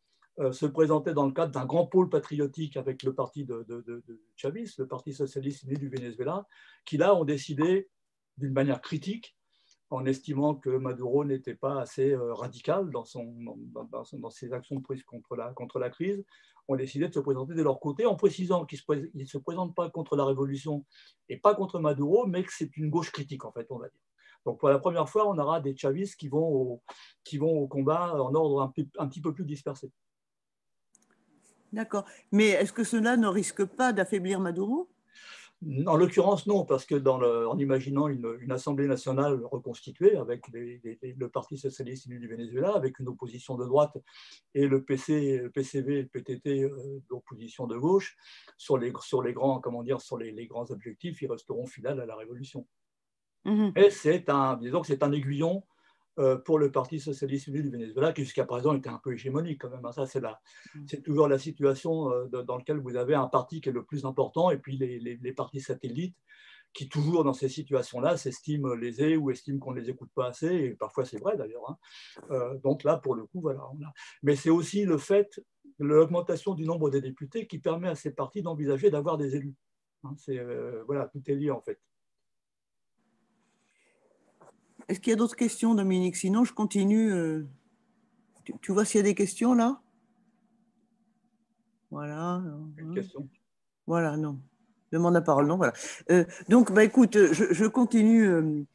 se présentait dans le cadre d'un grand pôle patriotique avec le parti de Chavez, le Parti socialiste né du Venezuela, qui là ont décidé d'une manière critique, en estimant que Maduro n'était pas assez radical dans ses actions prises contre la crise, ont décidé de se présenter de leur côté en précisant qu'ils ne se présentent pas contre la révolution et pas contre Maduro, mais que c'est une gauche critique, en fait, on va dire. Donc pour la première fois, on aura des chavistes qui vont au combat en ordre un petit peu plus dispersé. D'accord. Mais est-ce que cela ne risque pas d'affaiblir Maduro? En l'occurrence, non, parce que en imaginant une Assemblée nationale reconstituée avec le Parti socialiste uni du Venezuela, avec une opposition de droite et le PCV et le PTT d'opposition de gauche, sur les grands, comment dire, sur les grands objectifs, ils resteront fidèles à la révolution. Et disons que c'est un aiguillon pour le Parti socialiste uni du Venezuela, qui jusqu'à présent était un peu hégémonique quand même. Ça, c'est toujours la situation dans laquelle vous avez un parti qui est le plus important et puis les partis satellites qui, toujours dans ces situations-là, s'estiment lésés ou estiment qu'on ne les écoute pas assez, et parfois c'est vrai d'ailleurs. Donc là, pour le coup, voilà. Mais c'est aussi le fait de l'augmentation du nombre des députés qui permet à ces partis d'envisager d'avoir des élus. Voilà, tout est lié en fait. Est-ce qu'il y a d'autres questions, Dominique? Sinon, je continue. Tu vois s'il y a des questions là? Voilà. Une question. Voilà, non. Demande la parole, non, voilà. Donc, bah, écoute, je continue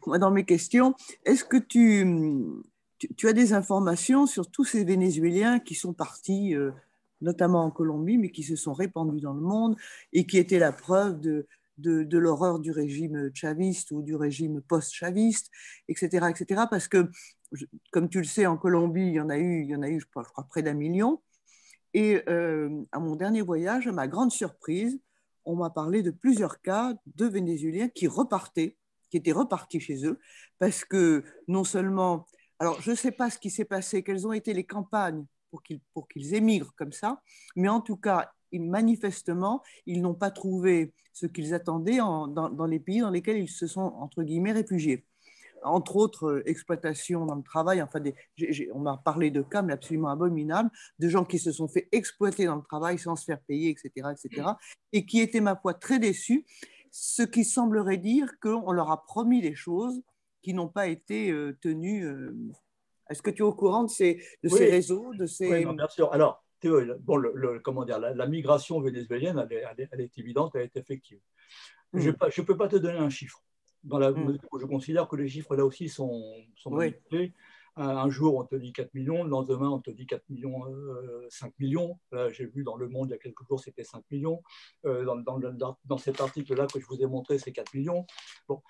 dans mes questions. Est-ce que tu as des informations sur tous ces Vénézuéliens qui sont partis, notamment en Colombie, mais qui se sont répandus dans le monde et qui étaient la preuve de l'horreur du régime chaviste ou du régime post-chaviste, etc., etc. Parce que, comme tu le sais, en Colombie, il y en a eu, je crois près d'1 million. Et à mon dernier voyage, à ma grande surprise, on m'a parlé de plusieurs cas de Vénézuéliens qui étaient repartis chez eux, parce que non seulement, alors je ne sais pas ce qui s'est passé, quelles ont été les campagnes pour qu'ils émigrent comme ça, mais en tout cas, manifestement, ils n'ont pas trouvé ce qu'ils attendaient dans les pays dans lesquels ils se sont, entre guillemets, réfugiés. Entre autres, exploitation dans le travail. Enfin, on m'a parlé de cas, mais absolument abominables, de gens qui se sont fait exploiter dans le travail sans se faire payer, etc., etc., et qui étaient, ma foi, très déçus, ce qui semblerait dire qu'on leur a promis des choses qui n'ont pas été tenues. Est-ce que tu es au courant de ces réseaux, de ces... Oui, non, bien sûr. Alors, bon, comment dire, la migration vénézuélienne, elle est évidente, elle est effective. Je ne peux pas te donner un chiffre, dans la mesure où je considère que les chiffres, là aussi, sont manipulés. Un jour, on te dit 4 millions, le lendemain, on te dit 4 millions, 5 millions. Là, j'ai vu dans Le Monde, il y a quelques jours, c'était 5 millions. Dans cet article-là que je vous ai montré, c'est 4 millions. Bon.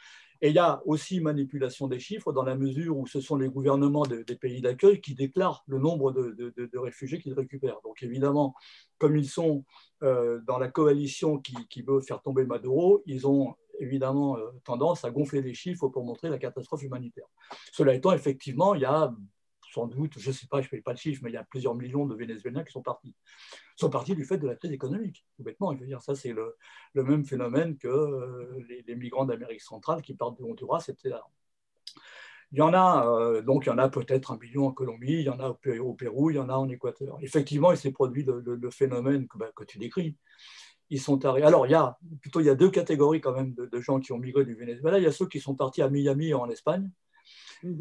Et il y a aussi manipulation des chiffres dans la mesure où ce sont les gouvernements des pays d'accueil qui déclarent le nombre de réfugiés qu'ils récupèrent. Donc évidemment, comme ils sont dans la coalition qui veut faire tomber Maduro, ils ont évidemment tendance à gonfler les chiffres pour montrer la catastrophe humanitaire. Cela étant, effectivement, il y a sans doute, je ne sais pas, je ne fais pas le chiffre, mais il y a plusieurs millions de Vénézuéliens qui sont partis. Ils sont partis du fait de la crise économique, tout bêtement. Je veux dire, ça, c'est le même phénomène que les migrants d'Amérique centrale qui partent de Honduras, etc. Il y en a, donc il y en a peut-être 1 million en Colombie, il y en a au Pérou, il y en a en Équateur. Effectivement, il s'est produit le phénomène que tu décris. Ils sont arrivés. Alors, il y a 2 catégories quand même de gens qui ont migré du Venezuela. Il y a ceux qui sont partis à Miami en Espagne.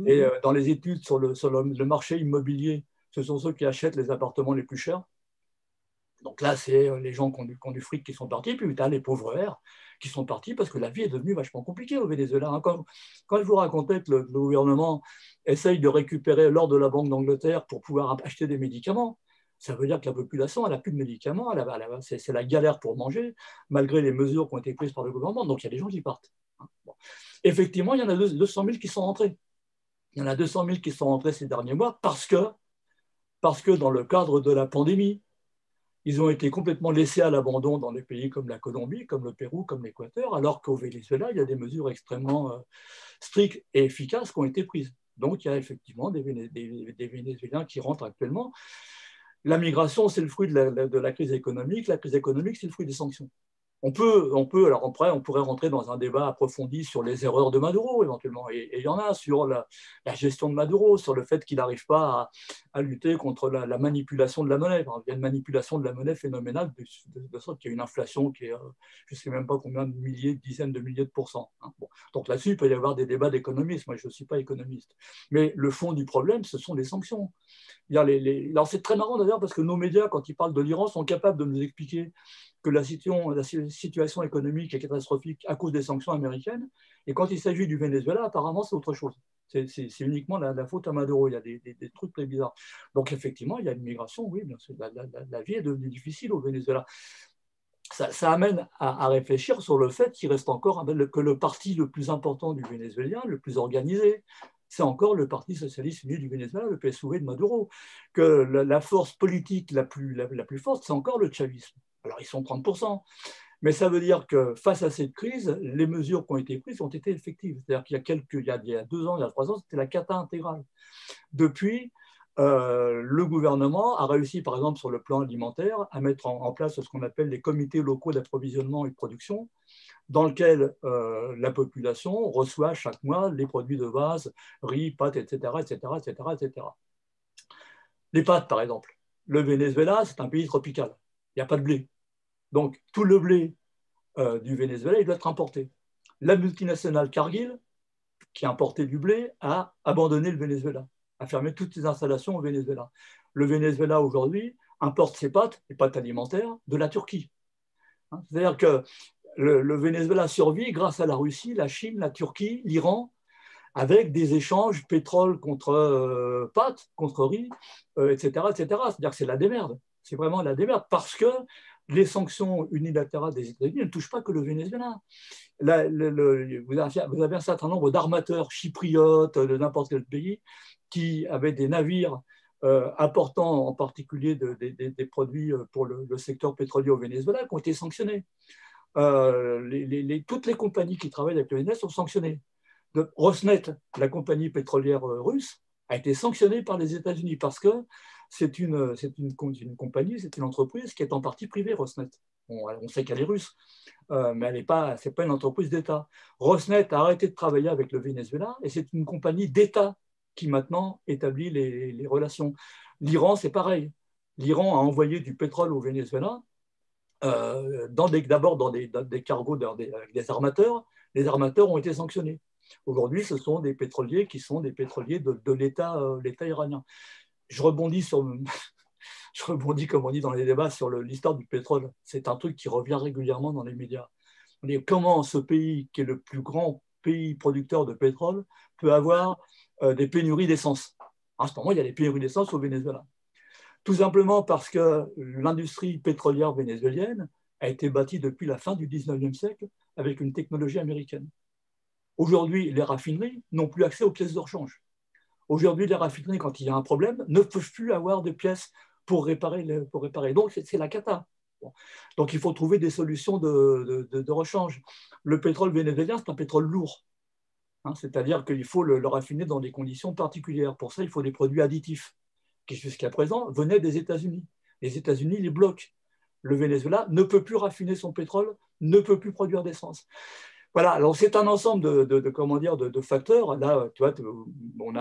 Et dans les études sur le marché immobilier, ce sont ceux qui achètent les appartements les plus chers. Donc là, c'est les gens qui ont du fric qui sont partis, puis tu as les pauvres airs qui sont partis parce que la vie est devenue vachement compliquée au Venezuela. Quand je vous racontais que le gouvernement essaye de récupérer l'or de la Banque d'Angleterre pour pouvoir acheter des médicaments, ça veut dire que la population n'a plus de médicaments, c'est la galère pour manger, malgré les mesures qui ont été prises par le gouvernement. Donc il y a des gens qui partent. Bon. Effectivement, il y en a 200 000 qui sont rentrés. Il y en a 200 000 qui sont rentrés ces derniers mois parce que dans le cadre de la pandémie, ils ont été complètement laissés à l'abandon dans des pays comme la Colombie, comme le Pérou, comme l'Équateur, alors qu'au Venezuela, il y a des mesures extrêmement strictes et efficaces qui ont été prises. Donc, il y a effectivement des Vénézuéliens qui rentrent actuellement. La migration, c'est le fruit de la crise économique. La crise économique, c'est le fruit des sanctions. Alors après, on pourrait rentrer dans un débat approfondi sur les erreurs de Maduro, éventuellement. Et il y en a sur la gestion de Maduro, sur le fait qu'il n'arrive pas à lutter contre la manipulation de la monnaie. Il y a une manipulation de la monnaie phénoménale, de sorte qu'il y a une inflation qui est, je ne sais même pas combien de milliers, dizaines de milliers de pourcents. Bon. Donc là-dessus, il peut y avoir des débats d'économistes. Moi, je ne suis pas économiste. Mais le fond du problème, ce sont les sanctions. Alors c'est très marrant d'ailleurs parce que nos médias, quand ils parlent de l'Iran, sont capables de nous expliquer que la situation économique est catastrophique à cause des sanctions américaines. Et quand il s'agit du Venezuela, apparemment, c'est autre chose. C'est uniquement la faute à Maduro. Il y a des trucs très bizarres. Donc, effectivement, il y a une migration, oui, bien sûr. La vie est devenue difficile au Venezuela. Ça amène à réfléchir sur le fait qu'il reste encore que le parti le plus important du Vénézuélien, le plus organisé, c'est encore le Parti socialiste uni du Venezuela, le PSUV de Maduro. Que la force politique la plus forte, c'est encore le chavisme. Alors, ils sont 30%. Mais ça veut dire que face à cette crise, les mesures qui ont été prises ont été effectives. C'est-à-dire qu'il y a 2 ans, il y a 3 ans, c'était la cata intégrale. Depuis, le gouvernement a réussi, par exemple, sur le plan alimentaire, à mettre en place ce qu'on appelle les comités locaux d'approvisionnement et de production, dans lesquels la population reçoit chaque mois les produits de base, riz, pâtes, etc., etc., etc., etc. Les pâtes, par exemple. Le Venezuela, c'est un pays tropical. Il n'y a pas de blé. Donc, tout le blé du Venezuela, il doit être importé. La multinationale Cargill, qui importait du blé, a abandonné le Venezuela, a fermé toutes ses installations au Venezuela. Le Venezuela, aujourd'hui, importe ses pâtes, les pâtes alimentaires, de la Turquie. C'est-à-dire que le Venezuela survit grâce à la Russie, la Chine, la Turquie, l'Iran, avec des échanges pétrole contre pâtes, contre riz, etc., etc. C'est-à-dire que c'est la démerde. C'est vraiment la démerde parce que les sanctions unilatérales des États-Unis ne touchent pas que le Venezuela. Vous avez un certain nombre d'armateurs chypriotes de n'importe quel pays qui avaient des navires apportant en particulier des produits pour le secteur pétrolier au Venezuela qui ont été sanctionnés. Toutes les compagnies qui travaillent avec le Venezuela sont sanctionnées. Rosneft, la compagnie pétrolière russe, a été sanctionnée par les États-Unis parce que c'est une compagnie, c'est une entreprise qui est en partie privée, Rosneft. On sait qu'elle est russe, mais ce n'est pas une entreprise d'État. Rosneft a arrêté de travailler avec le Venezuela et c'est une compagnie d'État qui maintenant établit les relations. L'Iran, c'est pareil. L'Iran a envoyé du pétrole au Venezuela, d'abord dans des cargos avec des armateurs. Les armateurs ont été sanctionnés. Aujourd'hui, ce sont des pétroliers qui sont des pétroliers de l'État iranien. Je rebondis, comme on dit dans les débats, sur l'histoire du pétrole. C'est un truc qui revient régulièrement dans les médias. On dit comment ce pays, qui est le plus grand pays producteur de pétrole, peut avoir des pénuries d'essence. En ce moment, il y a des pénuries d'essence au Venezuela. Tout simplement parce que l'industrie pétrolière vénézuélienne a été bâtie depuis la fin du 19e siècle avec une technologie américaine. Aujourd'hui, les raffineries n'ont plus accès aux pièces de rechange. Aujourd'hui, les raffineries, quand il y a un problème, ne peuvent plus avoir de pièces pour réparer. Donc, c'est la cata. Bon. Donc, il faut trouver des solutions de rechange. Le pétrole vénézuélien, c'est un pétrole lourd. C'est-à-dire qu'il faut le raffiner dans des conditions particulières. Pour ça, il faut des produits additifs qui, jusqu'à présent, venaient des États-Unis. Les États-Unis les bloquent. Le Venezuela ne peut plus raffiner son pétrole, ne peut plus produire d'essence. Voilà, alors c'est un ensemble de facteurs. Là, tu vois, on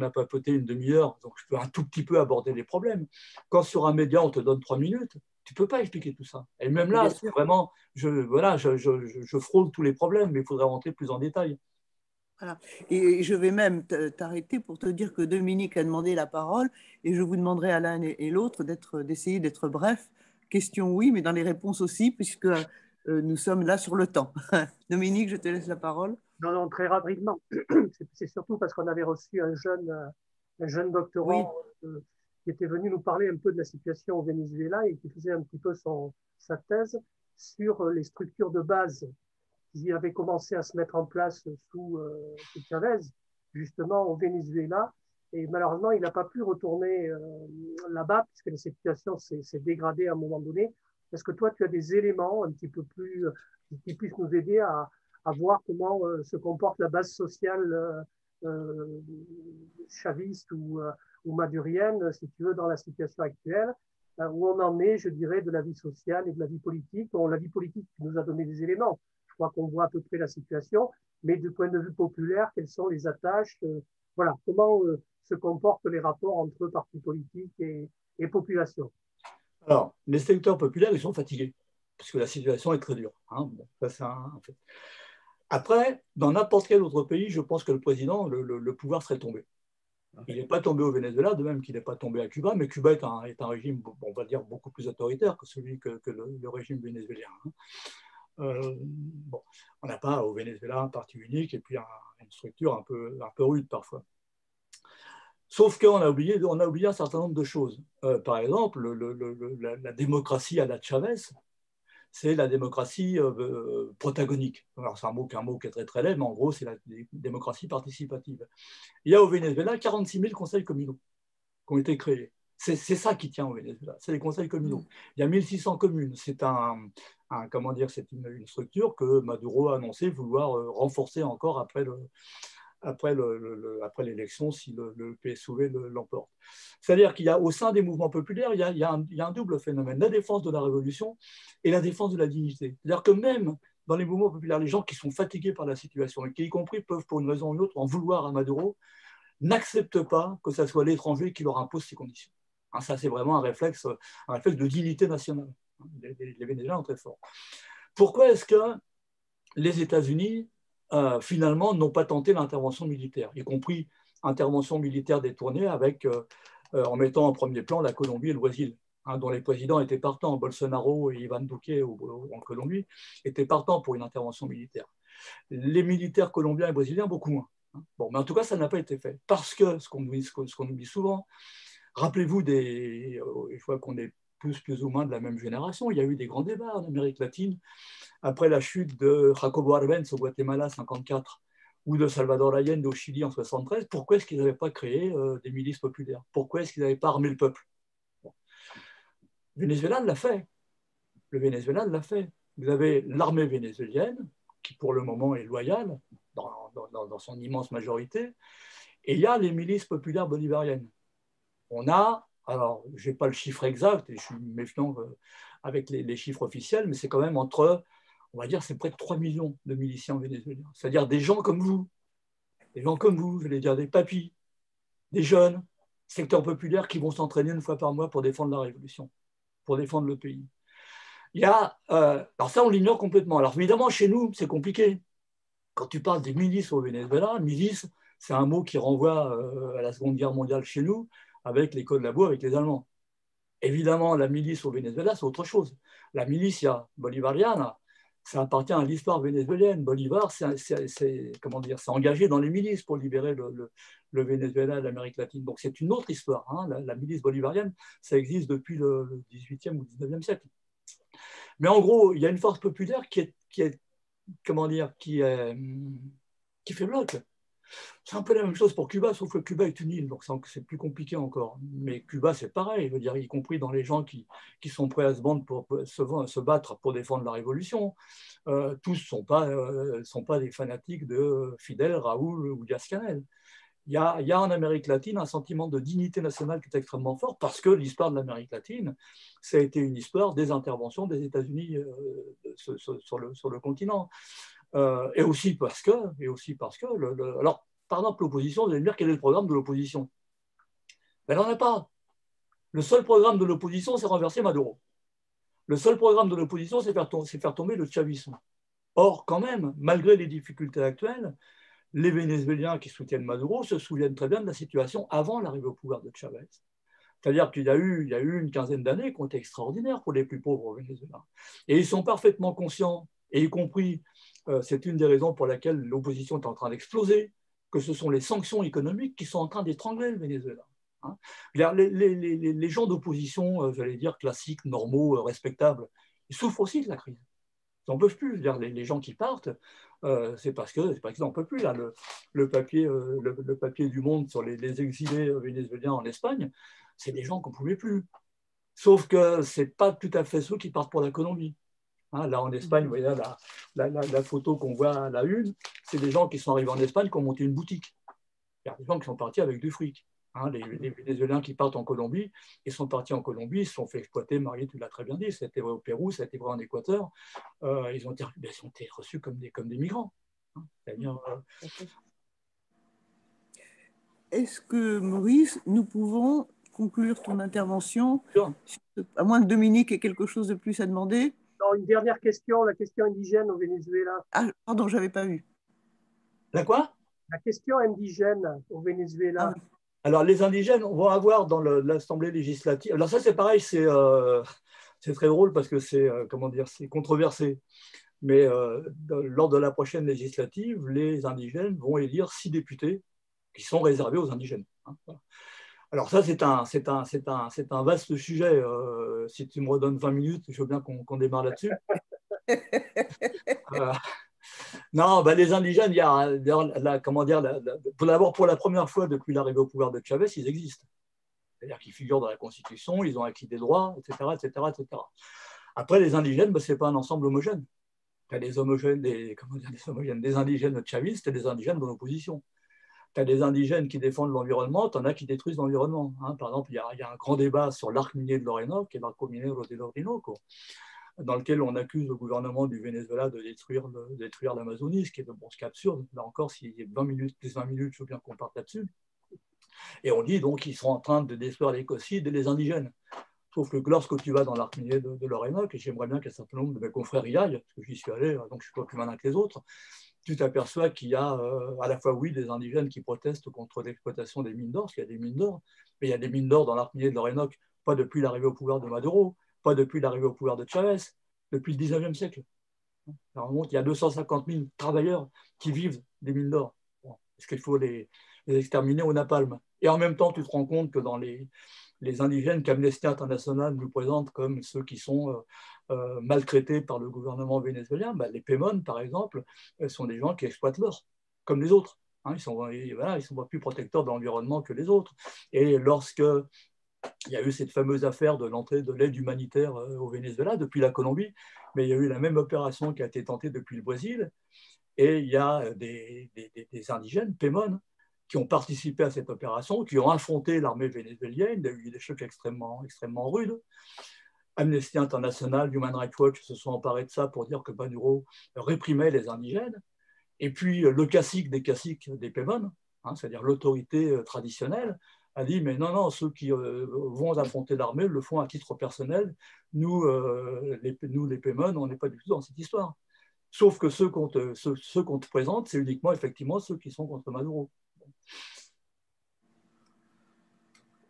a papoté une demi-heure, donc je peux un tout petit peu aborder les problèmes. Quand sur un média, on te donne 3 minutes, tu ne peux pas expliquer tout ça. Et même là, vraiment, je frôle tous les problèmes, mais il faudrait rentrer plus en détail. Voilà. Et je vais même t'arrêter pour te dire que Dominique a demandé la parole et je vous demanderai à l'un et l'autre d'essayer d'être bref. Question oui, mais dans les réponses aussi, puisque nous sommes là sur le temps. Dominique, je te laisse la parole. Non, très rapidement. C'est surtout parce qu'on avait reçu un jeune doctorant qui était venu nous parler un peu de la situation au Venezuela et qui faisait un petit peu sa thèse sur les structures de base qui avaient commencé à se mettre en place sous Chavez, justement au Venezuela. Et malheureusement, il n'a pas pu retourner là-bas puisque la situation s'est dégradée à un moment donné. Est-ce que toi, tu as des éléments un petit peu plus qui puissent nous aider à voir comment se comporte la base sociale chaviste ou madurienne, si tu veux, dans la situation actuelle, où on en est, je dirais, de la vie sociale et de la vie politique. Bon, la vie politique, tu nous as donné des éléments. Je crois qu'on voit à peu près la situation, mais du point de vue populaire, quelles sont les attaches voilà, comment se comportent les rapports entre partis politiques et population. Alors, les secteurs populaires, ils sont fatigués, parce que la situation est très dure. Bon, ça, c'est un fait. Après, dans n'importe quel autre pays, je pense que le président, le pouvoir serait tombé. Il n'est pas tombé au Venezuela, de même qu'il n'est pas tombé à Cuba, mais Cuba est un régime, on va dire, beaucoup plus autoritaire que celui que le régime vénézuélien. Bon, on n'a pas au Venezuela un parti unique et puis une structure un peu rude parfois. Sauf qu'on a oublié un certain nombre de choses. Par exemple, la démocratie à la Chavez, c'est la démocratie protagonique. Alors, c'est un mot qui est très très laid, mais en gros, c'est la démocratie participative. Il y a au Venezuela 46 000 conseils communaux qui ont été créés. C'est ça qui tient au Venezuela, c'est les conseils communaux. Il y a 1600 communes. C'est une structure que Maduro a annoncé vouloir renforcer encore après l'élection si le PSOE l'emporte. C'est-à-dire qu'il y a au sein des mouvements populaires, il y a un double phénomène, la défense de la révolution et la défense de la dignité. C'est-à-dire que même dans les mouvements populaires, les gens qui sont fatigués par la situation et qui, y compris, peuvent pour une raison ou une autre en vouloir à Maduro, n'acceptent pas que ce soit l'étranger qui leur impose ces conditions. Ça, c'est vraiment un réflexe de dignité nationale. Les Vénézuéliens sont très forts. Pourquoi est-ce que les États-Unis finalement, n'ont pas tenté l'intervention militaire, y compris intervention militaire détournée en mettant en premier plan la Colombie et le Brésil, dont les présidents étaient partants, Bolsonaro et Iván Duque en Colombie, étaient partants pour une intervention militaire. Les militaires colombiens et brésiliens, beaucoup moins. Bon, mais en tout cas, ça n'a pas été fait. Parce que, ce qu'on oublie souvent, rappelez-vous, une fois qu'on est tous plus ou moins de la même génération, il y a eu des grands débats en Amérique latine, après la chute de Jacobo Arbenz au Guatemala en 1954 ou de Salvador Allende au Chili en 1973, pourquoi est-ce qu'ils n'avaient pas créé des milices populaires? Pourquoi est-ce qu'ils n'avaient pas armé le peuple? Le Venezuela l'a fait. Le Venezuela l'a fait. Vous avez l'armée vénézuélienne, qui pour le moment est loyale, dans son immense majorité, et il y a les milices populaires bolivariennes. On a, alors je n'ai pas le chiffre exact, et je suis méfiant avec les chiffres officiels, mais c'est quand même on va dire, c'est près de 3 millions de miliciens vénézuéliens. C'est-à-dire des gens comme vous, je vais dire des papis, des jeunes, secteurs populaires qui vont s'entraîner une fois par mois pour défendre la révolution, pour défendre le pays. Il y a, alors ça, on l'ignore complètement. Alors évidemment, chez nous, c'est compliqué. Quand tu parles des milices au Venezuela, milice, c'est un mot qui renvoie à la Seconde Guerre mondiale chez nous, avec les codes Labo, avec les Allemands. Évidemment, la milice au Venezuela, c'est autre chose. La milicia bolivariana, ça appartient à l'histoire vénézuélienne. Bolivar s'est engagé dans les milices pour libérer le Venezuela et l'Amérique latine. Donc c'est une autre histoire. La milice bolivarienne, ça existe depuis le 18e ou 19e siècle. Mais en gros, il y a une force populaire qui fait bloc. C'est un peu la même chose pour Cuba, sauf que Cuba est une île, donc c'est plus compliqué encore. Mais Cuba, c'est pareil, je veux dire, y compris dans les gens qui sont prêts à se battre pour défendre la révolution. Tous ne sont pas des fanatiques de Fidel, Raoul ou Diaz-Canel. Il y a en Amérique latine un sentiment de dignité nationale qui est extrêmement fort parce que l'histoire de l'Amérique latine, ça a été une histoire des interventions des États-Unis sur le continent. Et aussi parce que alors, par exemple, l'opposition, vous allez me dire quel est le programme de l'opposition? Ben, elle n'en a pas. Le seul programme de l'opposition, c'est renverser Maduro. Le seul programme de l'opposition, c'est faire tomber le chavisme. Or, quand même, malgré les difficultés actuelles, les Vénézuéliens qui soutiennent Maduro se souviennent très bien de la situation avant l'arrivée au pouvoir de Chavez. C'est-à-dire qu'il y a eu une quinzaine d'années qui ont été extraordinaires pour les plus pauvres au Venezuela. Et ils sont parfaitement conscients, et y compris, c'est une des raisons pour laquelle l'opposition est en train d'exploser, que ce sont les sanctions économiques qui sont en train d'étrangler le Venezuela. Les gens d'opposition, j'allais dire, classiques, normaux, respectables, ils souffrent aussi de la crise. Ils n'en peuvent plus. Les gens qui partent, c'est parce qu'ils n'en peuvent plus. Là, le papier du Monde sur les exilés vénézuéliens en Espagne, c'est des gens qu'on ne pouvait plus. Sauf que ce n'est pas tout à fait ceux qui partent pour la Colombie. Là, en Espagne, vous voyez la photo qu'on voit à la une, c'est des gens qui sont arrivés en Espagne qui ont monté une boutique. Il y a des gens qui sont partis avec du fric. Les Vénézuéliens qui partent en Colombie, ils sont partis en Colombie, ils se sont fait exploiter, Marie, tu l'as très bien dit, ça a été vrai au Pérou, ça a été vrai en Équateur, ils ont été reçus comme des migrants. Est-ce que, Maurice, nous pouvons conclure ton intervention, à moins que Dominique ait quelque chose de plus à demander? Non, une dernière question, la question indigène au Venezuela. Ah, pardon, je n'avais pas vu. La quoi? La question indigène au Venezuela. Ah. Alors, les indigènes vont avoir dans l'Assemblée législative. Alors, ça, c'est pareil, c'est très drôle parce que c'est controversé. mais lors de la prochaine législative, les indigènes vont élire 6 députés qui sont réservés aux indigènes. Hein, voilà. Alors ça, c'est un vaste sujet. Si tu me redonnes 20 minutes, je veux bien qu'on démarre là-dessus. Non, ben les indigènes, il y a, comment dire, d'abord, pour la première fois depuis l'arrivée au pouvoir de Chavez, ils existent. C'est-à-dire qu'ils figurent dans la Constitution, ils ont acquis des droits, etc., etc., etc. Après, les indigènes, ben, ce n'est pas un ensemble homogène. Tu as des homogènes, des indigènes chavistes et des indigènes dans l'opposition. Tu as des indigènes qui défendent l'environnement, tu en as qui détruisent l'environnement. Hein. Par exemple, il y a un grand débat sur l'arc minier de l'Orinoco et l'arco minero de l'Orinoco, dans lequel on accuse le gouvernement du Venezuela de détruire l'Amazonie, ce qui est absurde. Là encore, s'il y a 20 minutes, je veux bien qu'on parte là-dessus. Et on dit donc qu'ils sont en train de détruire l'écocide et les indigènes. Sauf que lorsque tu vas dans l'arc minier de l'Orinoco, et j'aimerais bien qu'un certain nombre de mes confrères y aillent, parce que j'y suis allé, donc je ne suis pas plus malin que les autres, tu t'aperçois qu'il y a à la fois, oui, des indigènes qui protestent contre l'exploitation des mines d'or, parce qu'il y a des mines d'or, mais il y a des mines d'or dans l'arc minier de l'Orinoco, pas depuis l'arrivée au pouvoir de Maduro, pas depuis l'arrivée au pouvoir de Chavez, depuis le 19e siècle. Alors, il y a 250 000 travailleurs qui vivent des mines d'or. Bon, est-ce qu'il faut les exterminer au napalm? Et en même temps, tu te rends compte que dans les indigènes qu'Amnesty International nous présente comme ceux qui sont maltraités par le gouvernement vénézuélien, ben, les Pemon, par exemple, sont des gens qui exploitent l'or, comme les autres. Hein, ils sont pas plus protecteurs de l'environnement que les autres. Et lorsque il y a eu cette fameuse affaire de l'entrée de l'aide humanitaire au Venezuela depuis la Colombie, mais il y a eu la même opération qui a été tentée depuis le Brésil, et il y a des indigènes, Pemon, qui ont participé à cette opération, qui ont affronté l'armée vénézuélienne. Il y a eu des chocs extrêmement, extrêmement rudes. Amnesty International, Human Rights Watch se sont emparés de ça pour dire que Maduro réprimait les indigènes. Et puis le cacique des Pemon, hein, c'est-à-dire l'autorité traditionnelle, a dit mais non, non, ceux qui vont affronter l'armée le font à titre personnel. Nous, les Pemon, on n'est pas du tout dans cette histoire. Sauf que ceux qu'on te présente, c'est uniquement effectivement ceux qui sont contre Maduro.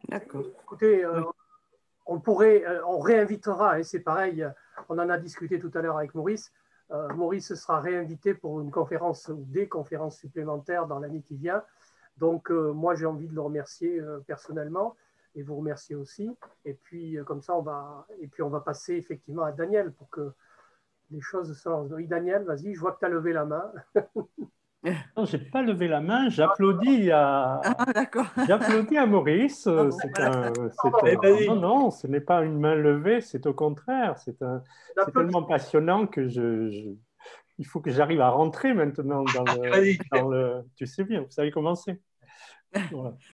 D'accord. Écoutez, on réinvitera, et c'est pareil, on en a discuté tout à l'heure avec Maurice. Maurice sera réinvité pour une conférence ou des conférences supplémentaires dans l'année qui vient. Donc, moi, j'ai envie de le remercier personnellement et vous remercier aussi. Et puis, comme ça, on va passer effectivement à Daniel pour que les choses se lancent. Oui, Daniel, vas-y, je vois que tu as levé la main. Non, je n'ai pas levé la main, j'applaudis à Maurice. Non, non, ce n'est pas une main levée, c'est au contraire. C'est tellement passionnant que il faut que j'arrive à rentrer maintenant dans le. Tu sais bien, vous savez comment c'est. Voilà.